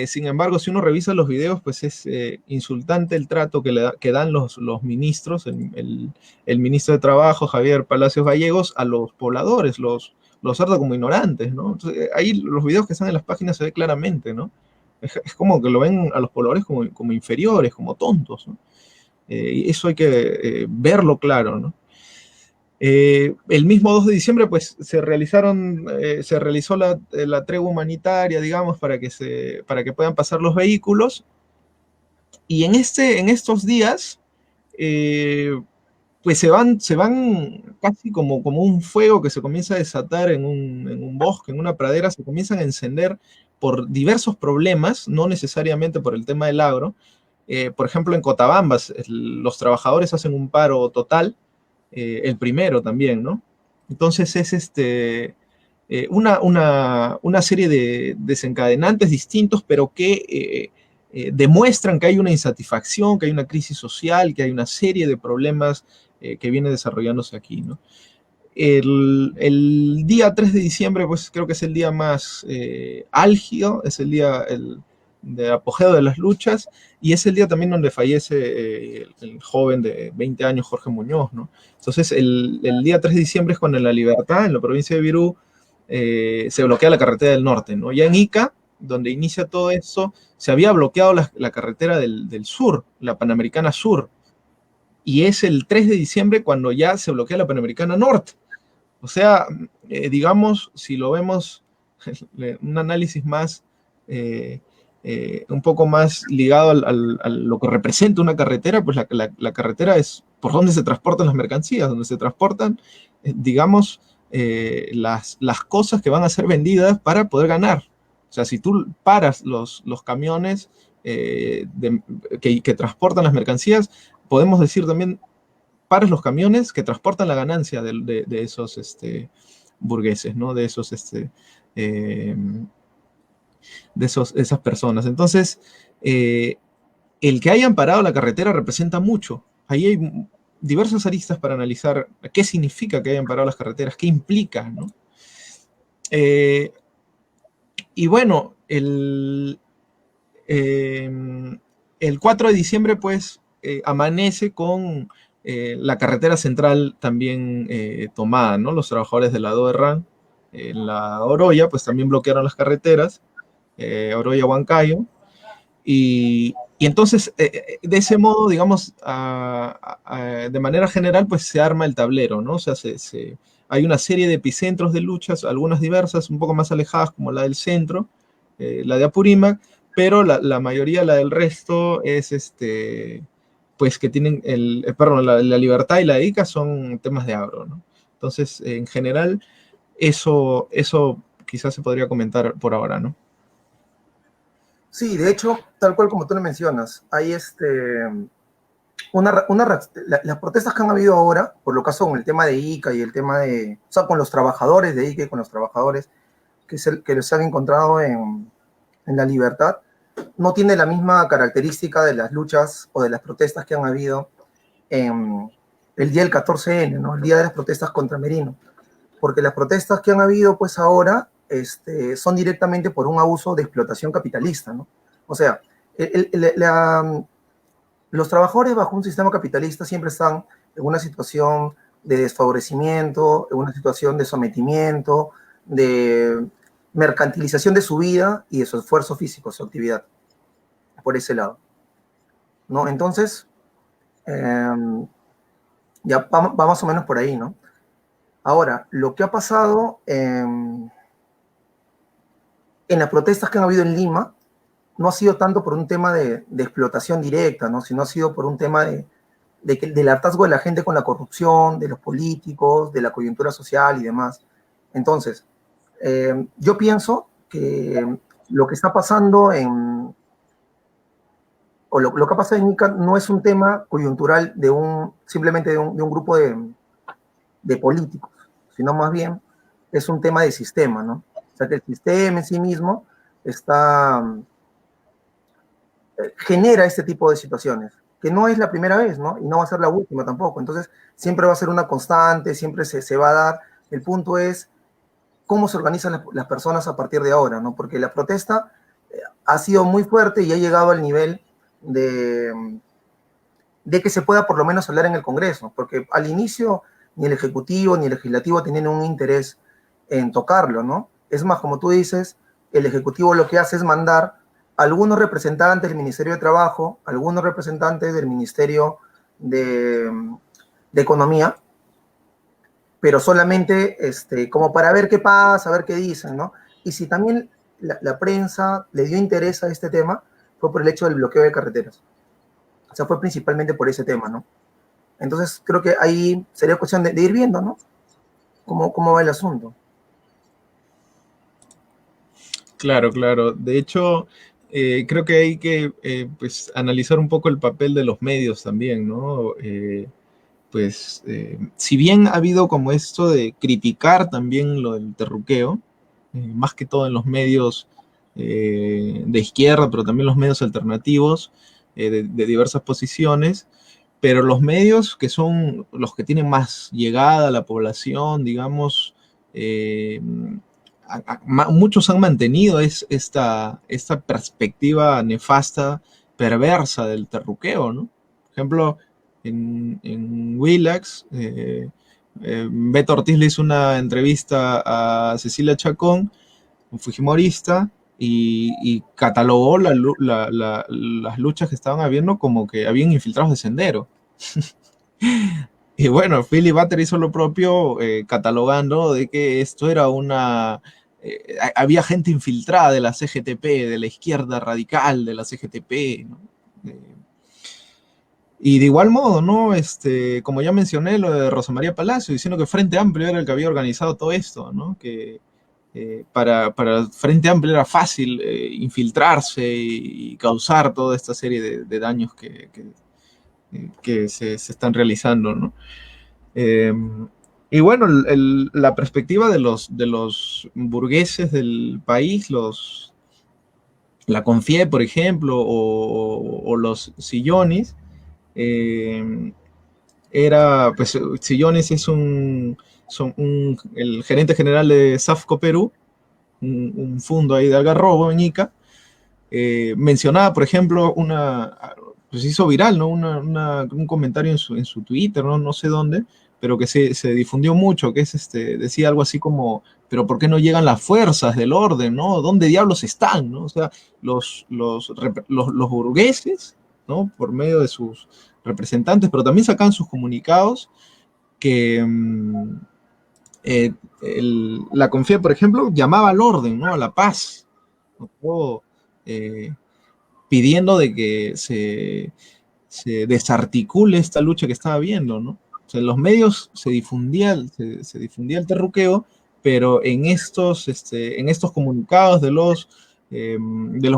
Sin embargo, si uno revisa los videos, pues es insultante el trato que dan los ministros, el ministro de Trabajo, Javier Palacios Gallegos, a los pobladores, los trata como ignorantes, ¿no? Entonces, ahí los videos que están en las páginas se ve claramente, ¿no? Es como que lo ven a los pobladores como inferiores, como tontos, ¿no? Y eso hay que verlo claro, ¿no? El mismo 2 de diciembre, pues se realizó la tregua humanitaria, digamos, para que puedan pasar los vehículos. Y en estos días, eh, pues se van casi como un fuego que se comienza a desatar en un bosque, en una pradera, se comienzan a encender por diversos problemas, no necesariamente por el tema del agro. Por ejemplo, en Cotabamba, los trabajadores hacen un paro total, el primero también, ¿no? Entonces es una serie de desencadenantes distintos, pero que demuestran que hay una insatisfacción, que hay una crisis social, que hay una serie de problemas que vienen desarrollándose aquí, ¿no? El día 3 de diciembre, pues creo que es el día más álgido, es el día de apogeo de las luchas, y es el día también donde fallece el joven de 20 años, Jorge Muñoz, ¿no? Entonces, el día 3 de diciembre es cuando en La Libertad, en la provincia de Virú, se bloquea la carretera del norte, ¿no? Ya en Ica, donde inicia todo eso, se había bloqueado la carretera del sur, la Panamericana Sur, y es el 3 de diciembre cuando ya se bloquea la Panamericana Norte. O sea, digamos, si lo vemos, un análisis más, un poco más ligado a lo que representa una carretera, pues la carretera es por donde se transportan las mercancías, donde se transportan, digamos, las cosas que van a ser vendidas para poder ganar. O sea, si tú paras los camiones que transportan las mercancías, podemos decir también pares los camiones que transportan la ganancia de esos burgueses, ¿no? Eh, esas personas. Entonces, el que hayan parado la carretera representa mucho. Ahí hay diversas aristas para analizar qué significa que hayan parado las carreteras, qué implica, ¿no? Y bueno, el 4 de diciembre, pues, amanece con la carretera central también tomada, ¿no? Los trabajadores de la DOERRAN en la Oroya, pues también bloquearon las carreteras, Oroya-Huancayo, y entonces, de ese modo, digamos, de manera general, pues se arma el tablero, ¿no? O sea, hay una serie de epicentros de luchas, algunas diversas, un poco más alejadas, como la del centro, la de Apurímac, pero la mayoría, la del resto, es pues que tienen, perdón, la Libertad y la Ica son temas de agro, ¿no? Entonces, en general, eso quizás se podría comentar por ahora, ¿no? Sí, de hecho, tal cual como tú lo mencionas, hay las protestas que han habido ahora, por lo caso con el tema de Ica y el tema de, o sea, con los trabajadores de Ica y con los trabajadores que se han encontrado en La Libertad, no tiene la misma característica de las luchas o de las protestas que han habido en el día del 14N, ¿no? El día de las protestas contra Merino. Porque las protestas que han habido, pues ahora, son directamente por un abuso de explotación capitalista, ¿no? O sea, los trabajadores bajo un sistema capitalista siempre están en una situación de desfavorecimiento, en una situación de sometimiento, de mercantilización de su vida y de su esfuerzo físico, su actividad, por ese lado, ¿no? Entonces, ya va más o menos por ahí, ¿no? Ahora, lo que ha pasado en las protestas que han habido en Lima no ha sido tanto por un tema de explotación directa, ¿no? Sino ha sido por un tema del hartazgo de la gente con la corrupción, de los políticos, de la coyuntura social y demás. Entonces, yo pienso que lo que está pasando o lo que ha pasado en Ica no es un tema coyuntural simplemente de un grupo de políticos, sino más bien es un tema de sistema, ¿no? O sea, que el sistema en sí mismo genera este tipo de situaciones, que no es la primera vez, ¿no? Y no va a ser la última tampoco. Entonces, siempre va a ser una constante, siempre se va a dar. El punto es cómo se organizan las personas a partir de ahora, ¿no? Porque la protesta ha sido muy fuerte y ha llegado al nivel de que se pueda por lo menos hablar en el Congreso, porque al inicio ni el Ejecutivo ni el Legislativo tenían un interés en tocarlo, ¿no? Es más, como tú dices, el Ejecutivo lo que hace es mandar a algunos representantes del Ministerio de Trabajo, algunos representantes del Ministerio de Economía, pero solamente como para ver qué pasa, ver qué dicen, ¿no? Y si también la prensa le dio interés a este tema, fue por el hecho del bloqueo de carreteras. O sea, fue principalmente por ese tema, ¿no? Entonces, creo que ahí sería cuestión de ir viendo, ¿no? Cómo va el asunto. Claro, claro. De hecho, creo que hay que pues, analizar un poco el papel de los medios también, ¿no? Si bien ha habido como esto de criticar también lo del terruqueo, más que todo en los medios de izquierda, pero también los medios alternativos de diversas posiciones, pero los medios que son los que tienen más llegada a la población, digamos, eh, muchos han mantenido esta perspectiva nefasta, perversa del terruqueo, ¿no? Por ejemplo, en Willax, Beto Ortiz le hizo una entrevista a Cecilia Chacón, un fujimorista, y catalogó las luchas que estaban habiendo como que habían infiltrados de Sendero. Y bueno, Philly Butter hizo lo propio, catalogando de que esto era había gente infiltrada de la CGTP, de la izquierda radical de la CGTP, ¿no? Y de igual modo, ¿no? Como ya mencioné, lo de Rosa María Palacio, diciendo que Frente Amplio era el que había organizado todo esto, ¿no? Que para Frente Amplio era fácil infiltrarse y causar toda esta serie de daños que se están realizando, ¿no? Eh, y bueno, la perspectiva de los burgueses del país, la CONFIE, por ejemplo, o los sillones, eh, pues, Sillones es el gerente general de Safco Perú, un fondo ahí de Algarrobo, en Ica, mencionaba, por ejemplo, pues hizo viral, ¿no? Un comentario en su Twitter, ¿no? No sé dónde, pero que se difundió mucho, que decía algo así como, pero ¿por qué no llegan las fuerzas del orden, ¿no? ¿Dónde diablos están, ¿no? O sea, los burgueses, ¿no? Por medio de sus representantes, pero también sacan sus comunicados que la CONFIE, por ejemplo, llamaba al orden, ¿no? A la paz, ¿no? Todo, eh, pidiendo de que se desarticule esta lucha que estaba viendo, ¿no? O sea, en los medios se difundía el terruqueo, pero en estos comunicados de los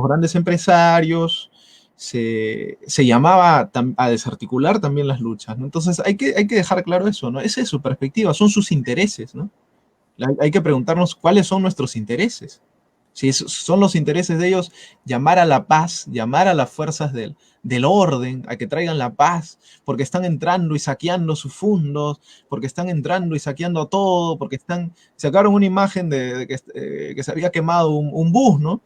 grandes empresarios se llamaba a desarticular también las luchas, ¿no? Entonces hay que dejar claro eso, ¿no? Esa es su perspectiva, son sus intereses, ¿no? Hay que preguntarnos cuáles son nuestros intereses. Si son los intereses de ellos llamar a la paz, llamar a las fuerzas del orden, a que traigan la paz, porque están entrando y saqueando sus fundos, porque están entrando y saqueando todo, porque sacaron una imagen que se había quemado un bus, ¿no?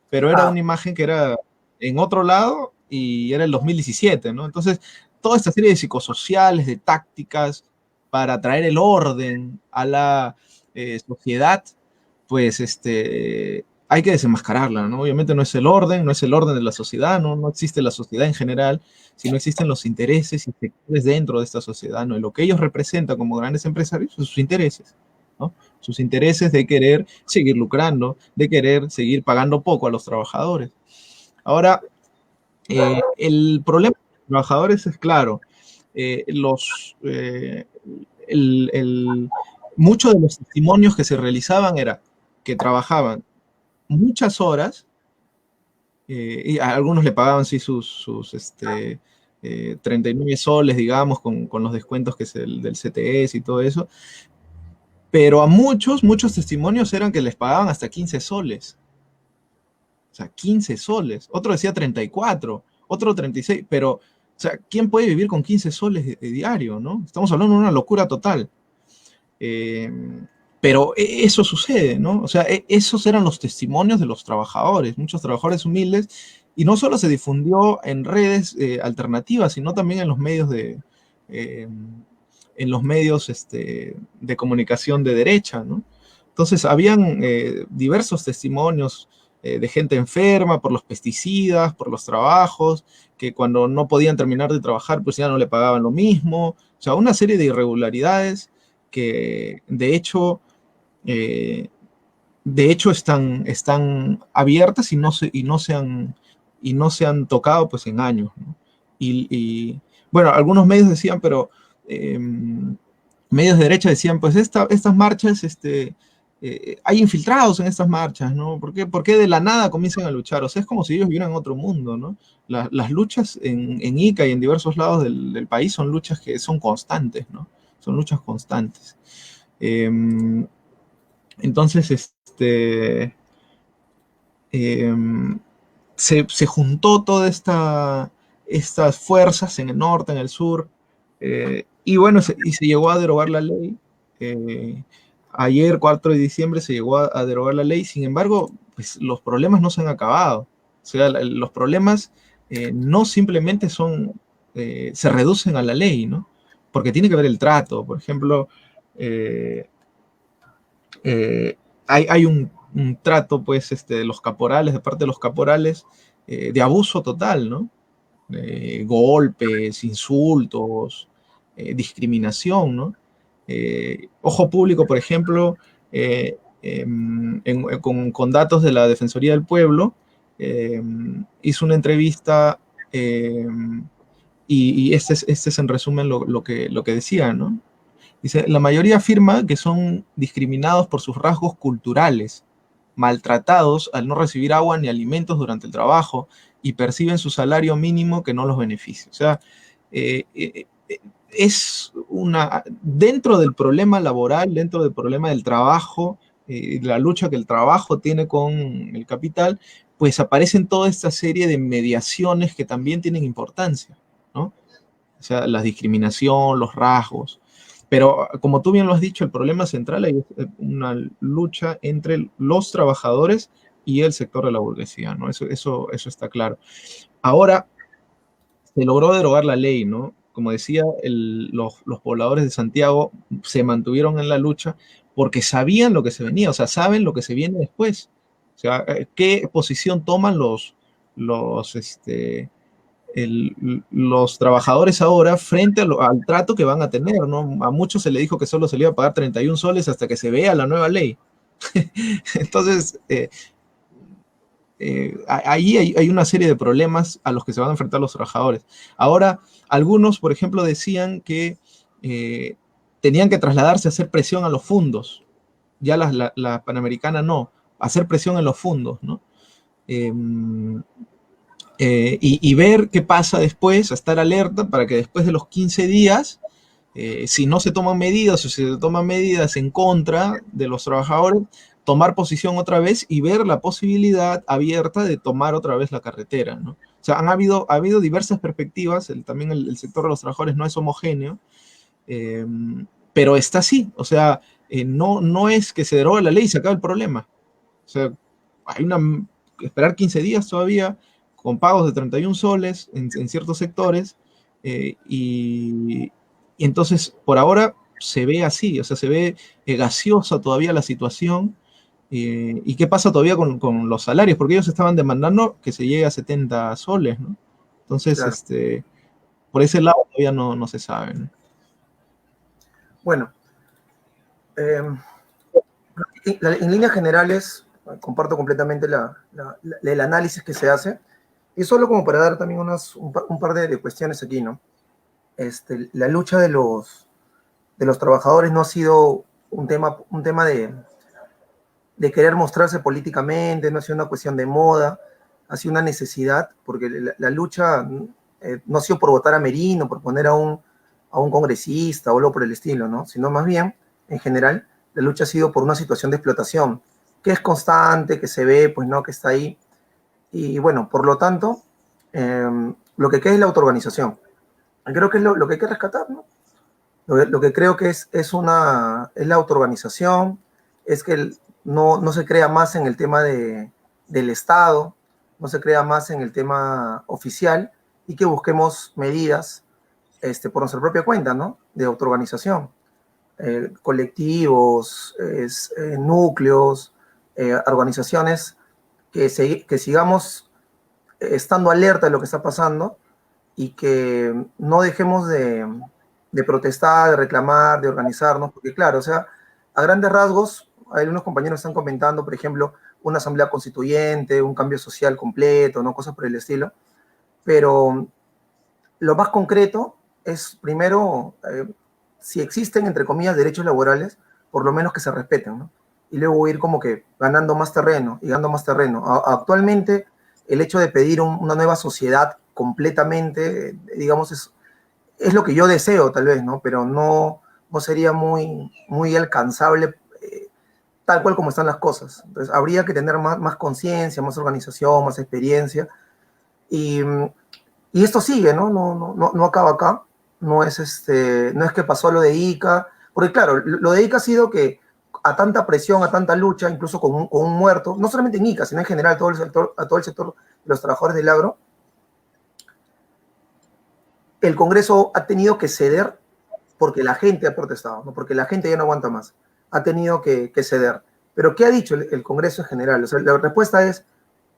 Pero era una imagen que era en otro lado y era el 2017, ¿no? Entonces, toda esta serie de psicosociales, de tácticas para traer el orden a la sociedad, pues hay que desenmascararla, ¿no? Obviamente no es el orden, no es el orden de la sociedad, no existe la sociedad en general, sino existen los intereses y sectores dentro de esta sociedad, ¿no? Y lo que ellos representan como grandes empresarios son sus intereses, ¿no? Sus intereses de querer seguir lucrando, de querer seguir pagando poco a los trabajadores. Ahora, el problema de los trabajadores es claro, muchos de los testimonios que se realizaban era que trabajaban muchas horas, y a algunos le pagaban sí sus 39 soles, digamos, con los descuentos que es del CTS y todo eso, pero a muchos testimonios eran que les pagaban hasta 15 soles. O sea, 15 soles. Otro decía 34, otro 36, pero, o sea, ¿quién puede vivir con 15 soles de diario, no? Estamos hablando de una locura total. Eh, pero eso sucede, ¿no? O sea, esos eran los testimonios de los trabajadores, muchos trabajadores humildes, y no solo se difundió en redes alternativas, sino también eh, en los medios de comunicación de derecha, ¿no? Entonces, habían diversos testimonios de gente enferma por los pesticidas, por los trabajos, que cuando no podían terminar de trabajar, pues ya no le pagaban lo mismo. O sea, una serie de irregularidades que de hecho están abiertas y no se han tocado pues en años, ¿no? Y, bueno, algunos medios decían, pero medios de derecha decían, pues estas marchas hay infiltrados en estas marchas, ¿no? ¿Por qué de la nada comienzan a luchar? O sea, es como si ellos vivieran en otro mundo, ¿no? Las luchas en Ica y en diversos lados del país son luchas que son constantes, ¿no? Son luchas constantes. Eh, entonces, eh, se juntó toda estas fuerzas en el norte, en el sur, y bueno, y se llegó a derogar la ley. Eh, Ayer, 4 de diciembre, se llegó a derogar la ley. Sin embargo, pues los problemas no se han acabado. O sea, los problemas no simplemente se reducen a la ley, ¿no? Porque tiene que ver el trato. Por ejemplo, eh, eh, hay un trato, pues, de los caporales, de parte de los caporales, de abuso total, ¿no? Golpes, insultos, discriminación, ¿no? Ojo Público, por ejemplo, con datos de la Defensoría del Pueblo, hizo una entrevista y este es en resumen lo que decía, ¿no? Dice, la mayoría afirma que son discriminados por sus rasgos culturales, maltratados al no recibir agua ni alimentos durante el trabajo y perciben su salario mínimo que no los beneficia. O sea, eh, eh, es dentro del problema laboral, dentro del problema del trabajo, la lucha que el trabajo tiene con el capital, pues aparecen toda esta serie de mediaciones que también tienen importancia, ¿no? O sea, la discriminación, los rasgos. Pero como tú bien lo has dicho, el problema central es una lucha entre los trabajadores y el sector de la burguesía, ¿no? Eso está claro. Ahora, se logró derogar la ley, ¿no? Como decía, los pobladores de Santiago se mantuvieron en la lucha porque sabían lo que se venía, o sea, saben lo que se viene después. O sea, qué posición toman los, este, los trabajadores ahora frente al trato que van a tener, ¿no? A muchos se le dijo que solo se le iba a pagar 31 soles hasta que se vea la nueva ley. Entonces, ahí hay una serie de problemas a los que se van a enfrentar los trabajadores. Ahora, algunos, por ejemplo, decían que tenían que trasladarse a hacer presión a los fondos. Ya la Panamericana no, hacer presión en los fondos, ¿no? Eh, y ver qué pasa después, a estar alerta para que después de los 15 días, si no se toman medidas o si se toman medidas en contra de los trabajadores, tomar posición otra vez y ver la posibilidad abierta de tomar otra vez la carretera, ¿no? O sea, ha habido diversas perspectivas, también el sector de los trabajadores no es homogéneo, eh, pero está así, o sea, no es que se deroga la ley y se acaba el problema. O sea, hay esperar 15 días todavía con pagos de 31 soles en ciertos sectores y entonces por ahora se ve así, o sea, se ve gaseosa todavía la situación. ¿Y qué pasa todavía con los salarios? Porque ellos estaban demandando que se llegue a 70 soles, ¿no? Entonces, Claro. por ese lado todavía no se sabe, ¿no? Bueno, eh, en líneas generales, comparto completamente el análisis que se hace. Y solo como para dar también un par de cuestiones aquí, ¿no? La lucha de los trabajadores no ha sido un tema de querer mostrarse políticamente, no ha sido una cuestión de moda, ha sido una necesidad, porque la lucha no ha sido por votar a Merino, por poner a un congresista o algo por el estilo, ¿no? Sino más bien, en general, la lucha ha sido por una situación de explotación, que es constante, que se ve, pues no, que está ahí. Y bueno, por lo tanto, lo que queda es la autoorganización. Creo que es lo que hay que rescatar, ¿no? Lo que creo que es la autoorganización, es que no se crea más en el tema del Estado, no se crea más en el tema oficial y que busquemos medidas por nuestra propia cuenta, ¿no? De autoorganización. Colectivos, núcleos, organizaciones que sigamos estando alerta de lo que está pasando y que no dejemos de protestar, de reclamar, de organizarnos, porque claro, o sea, a grandes rasgos, algunos compañeros están comentando, por ejemplo, una asamblea constituyente, un cambio social completo, ¿no? Cosas por el estilo, pero lo más concreto es, primero, si existen, entre comillas, derechos laborales, por lo menos que se respeten, ¿no? y luego ir como que ganando más terreno y ganando más terreno. Actualmente, el hecho de pedir una nueva sociedad completamente, digamos, es lo que yo deseo tal vez, ¿no? Pero no sería muy alcanzable tal cual como están las cosas. Entonces, habría que tener más conciencia, más organización, más experiencia. Y, y esto sigue, ¿no? No acaba acá. No es que pasó lo de Ica, porque claro, lo de Ica ha sido que a tanta presión, a tanta lucha, incluso con un muerto, no solamente en Ica, sino en general a todo el sector de los trabajadores del agro, el Congreso ha tenido que ceder porque la gente ha protestado, ¿no? Porque la gente ya no aguanta más. Ha tenido que ceder. Pero ¿qué ha dicho el Congreso en general? O sea, la respuesta es,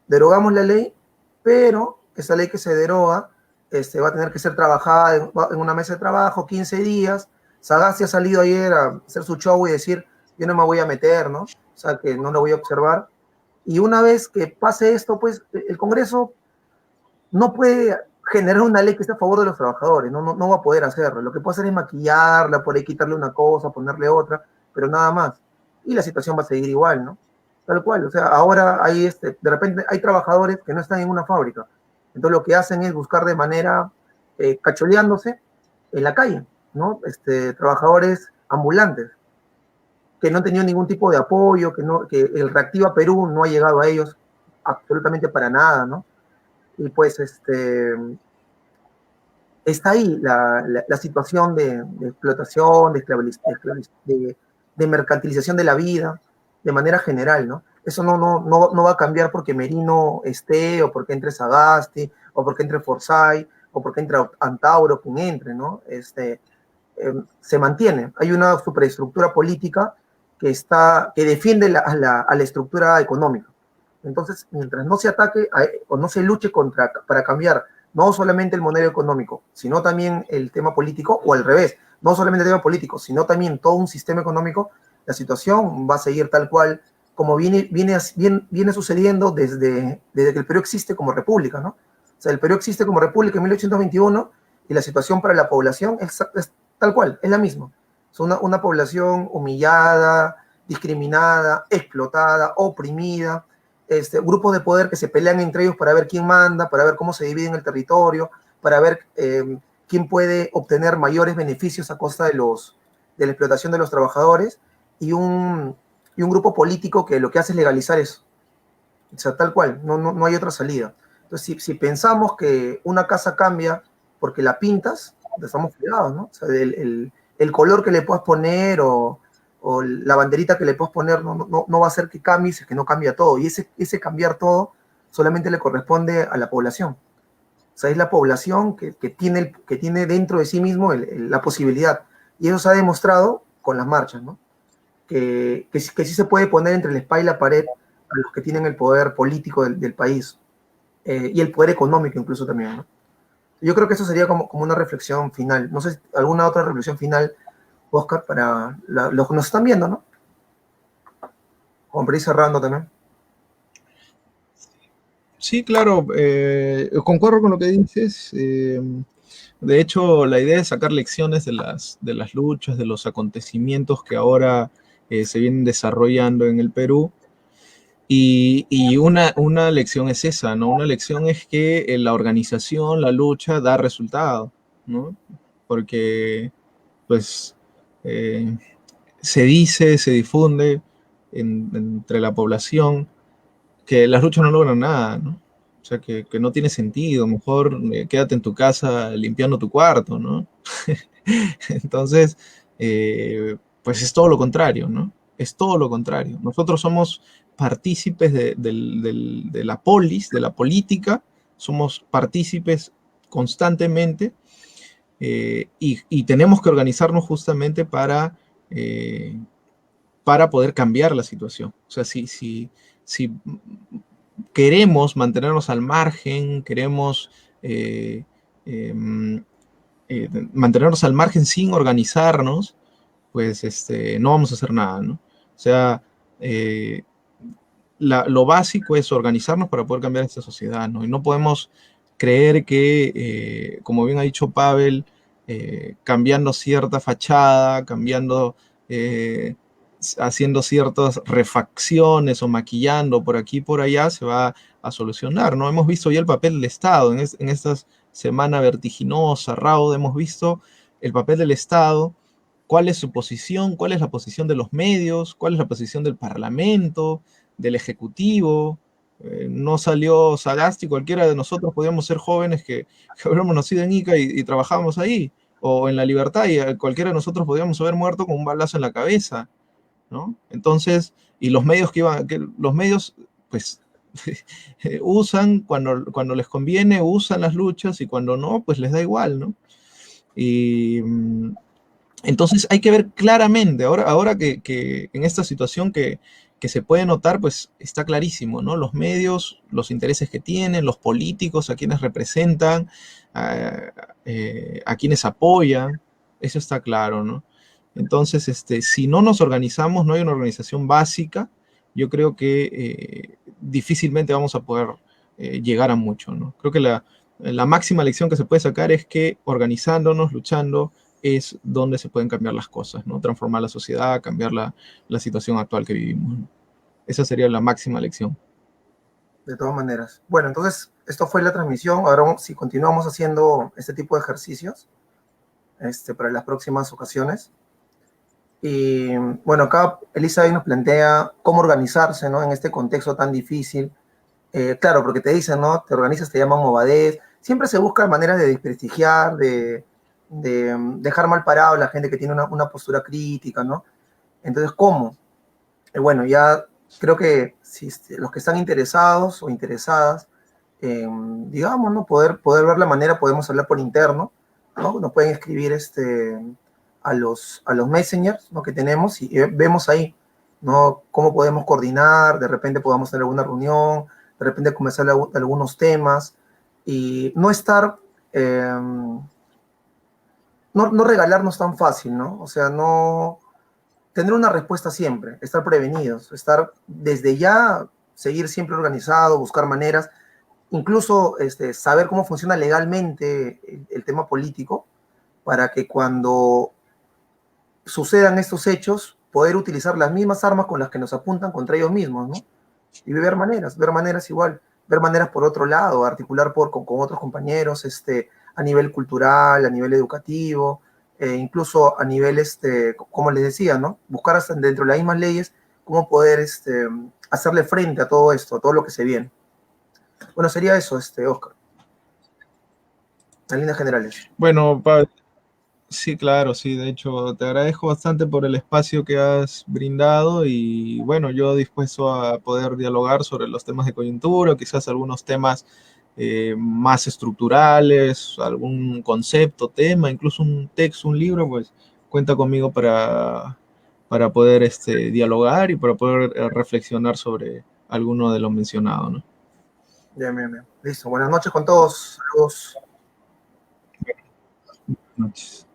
derogamos la ley, pero esa ley que se deroga va a tener que ser trabajada en una mesa de trabajo, 15 días. Sagasti ha salido ayer a hacer su show y decir, yo no me voy a meter, ¿no? O sea, que no lo voy a observar. Y una vez que pase esto, pues el Congreso no puede generar una ley que esté a favor de los trabajadores, no va a poder hacerlo. Lo que puede hacer es maquillarla, por ahí quitarle una cosa, ponerle otra, pero nada más. Y la situación va a seguir igual, ¿no? Tal cual, o sea, ahora hay de repente hay trabajadores que no están en una fábrica, entonces lo que hacen es buscar de manera cacholeándose en la calle, ¿no? Trabajadores ambulantes que no han tenido ningún tipo de apoyo, que el Reactiva Perú no ha llegado a ellos absolutamente para nada, ¿no? Y pues está ahí la situación de explotación, de mercantilización de la vida, de manera general, ¿no? Eso no va a cambiar porque Merino esté, o porque entre Sagasti, o porque entre Forsyth, o porque entre Antauro, quien entre, ¿no? Se mantiene. Hay una superestructura política que defiende a la estructura económica. Entonces, mientras no se ataque o no se luche para cambiar no solamente el modelo económico, sino también el tema político, o al revés, no solamente el tema político, sino también todo un sistema económico, la situación va a seguir tal cual como viene sucediendo desde que el Perú existe como república, ¿no? O sea, el Perú existe como república en 1821 y la situación para la población es tal cual, es la misma. Es una población humillada, discriminada, explotada, oprimida, grupos de poder que se pelean entre ellos para ver quién manda, para ver cómo se divide el territorio, para ver quién puede obtener mayores beneficios a costa de la explotación de los trabajadores, y un grupo político que lo que hace es legalizar eso. O sea, tal cual, no hay otra salida. Entonces, si pensamos que una casa cambia porque la pintas, estamos fregados, ¿no? O sea, el color que le puedas poner o la banderita que le puedas poner no va a hacer que cambie, es que no cambia todo. Y ese cambiar todo solamente le corresponde a la población. O sea, es la población que tiene dentro de sí mismo la posibilidad. Y eso se ha demostrado con las marchas, ¿no? Que sí se puede poner entre la espada y la pared a los que tienen el poder político del país, y el poder económico incluso también, ¿no? Yo creo que eso sería como una reflexión final. No sé, alguna otra reflexión final, Oscar, para los que nos están viendo, ¿no? Como para ir cerrando también. Sí, claro, concuerdo con lo que dices. De hecho, la idea es sacar lecciones de las luchas, de los acontecimientos que ahora se vienen desarrollando en el Perú. Y una lección es esa, ¿no? Una lección es que la organización, la lucha da resultado, ¿no? Porque, pues, eh, se dice, se difunde entre la población que las luchas no logran nada, ¿no? O sea, que no tiene sentido, mejor quédate en tu casa limpiando tu cuarto, ¿no? Entonces, pues es todo lo contrario, ¿no? Es todo lo contrario. Nosotros somos partícipes de la polis, de la política, somos partícipes constantemente, y tenemos que organizarnos justamente para poder cambiar la situación. O sea, si queremos mantenernos al margen, queremos eh, eh, mantenernos al margen sin organizarnos, pues no vamos a hacer nada, ¿no? O sea, eh, lo básico es organizarnos para poder cambiar esta sociedad, ¿no? Y no podemos creer que, como bien ha dicho Pavel, cambiando cierta fachada, cambiando haciendo ciertas refacciones o maquillando por aquí y por allá, se va a solucionar, ¿no? Hemos visto ya el papel del Estado en esta semana vertiginosa, rauda, hemos visto el papel del Estado, cuál es su posición, cuál es la posición de los medios, cuál es la posición del Parlamento, del Ejecutivo. No salió Sagasti, cualquiera de nosotros podíamos ser jóvenes que hubiéramos nacido en Ica y trabajábamos ahí, o en La Libertad, y cualquiera de nosotros podíamos haber muerto con un balazo en la cabeza, ¿no? Entonces, y los medios los medios, pues, usan cuando les conviene, usan las luchas, y cuando no, pues les da igual, ¿no? Y entonces hay que ver claramente, ahora que en esta situación que se puede notar, pues está clarísimo, ¿no? Los medios, los intereses que tienen, los políticos, a quienes representan, a quienes apoyan, eso está claro, ¿no? Entonces, si no nos organizamos, no hay una organización básica, yo creo que difícilmente vamos a poder llegar a mucho, ¿no? Creo que la máxima lección que se puede sacar es que organizándonos, luchando, es donde se pueden cambiar las cosas, ¿no? Transformar la sociedad, cambiar la situación actual que vivimos, ¿no? Esa sería la máxima lección. De todas maneras. Bueno, entonces, esto fue la transmisión. Ahora, si continuamos haciendo este tipo de ejercicios, para las próximas ocasiones. Y bueno, acá Elizabeth nos plantea cómo organizarse, ¿no? En este contexto tan difícil. Claro, porque te dicen, ¿no? Te organizas, te llaman movadez. Siempre se busca maneras de desprestigiar, de dejar mal parado a la gente que tiene una postura crítica, ¿no? Entonces, ¿cómo? Bueno, ya creo que si los que están interesados o interesadas, digamos, ¿no? Poder ver la manera, podemos hablar por interno, ¿no? Nos pueden escribir a los messengers, ¿no? Que tenemos y vemos ahí, ¿no? Cómo podemos coordinar, de repente podamos tener alguna reunión, de repente comenzar algunos temas y no estar, no regalarnos tan fácil, ¿no? O sea, no tener una respuesta siempre, estar prevenidos, estar desde ya, seguir siempre organizado, buscar maneras, incluso saber cómo funciona legalmente el tema político, para que cuando sucedan estos hechos, poder utilizar las mismas armas con las que nos apuntan contra ellos mismos, ¿no? Y ver maneras igual, ver maneras por otro lado, articular con otros compañeros, a nivel cultural, a nivel educativo, incluso a nivel, como les decía, ¿no? Buscar hasta dentro de las mismas leyes cómo poder hacerle frente a todo esto, a todo lo que se viene. Bueno, sería eso, Oscar, en líneas generales. Bueno, Pablo, sí, claro, sí, de hecho, te agradezco bastante por el espacio que has brindado y bueno, yo dispuesto a poder dialogar sobre los temas de coyuntura, quizás algunos temas más estructurales, algún concepto, tema, incluso un texto, un libro, pues cuenta conmigo para poder dialogar y para poder reflexionar sobre alguno de lo mencionado, ¿no? Bien, bien, bien. Listo. Buenas noches con todos. Saludos. Buenas noches.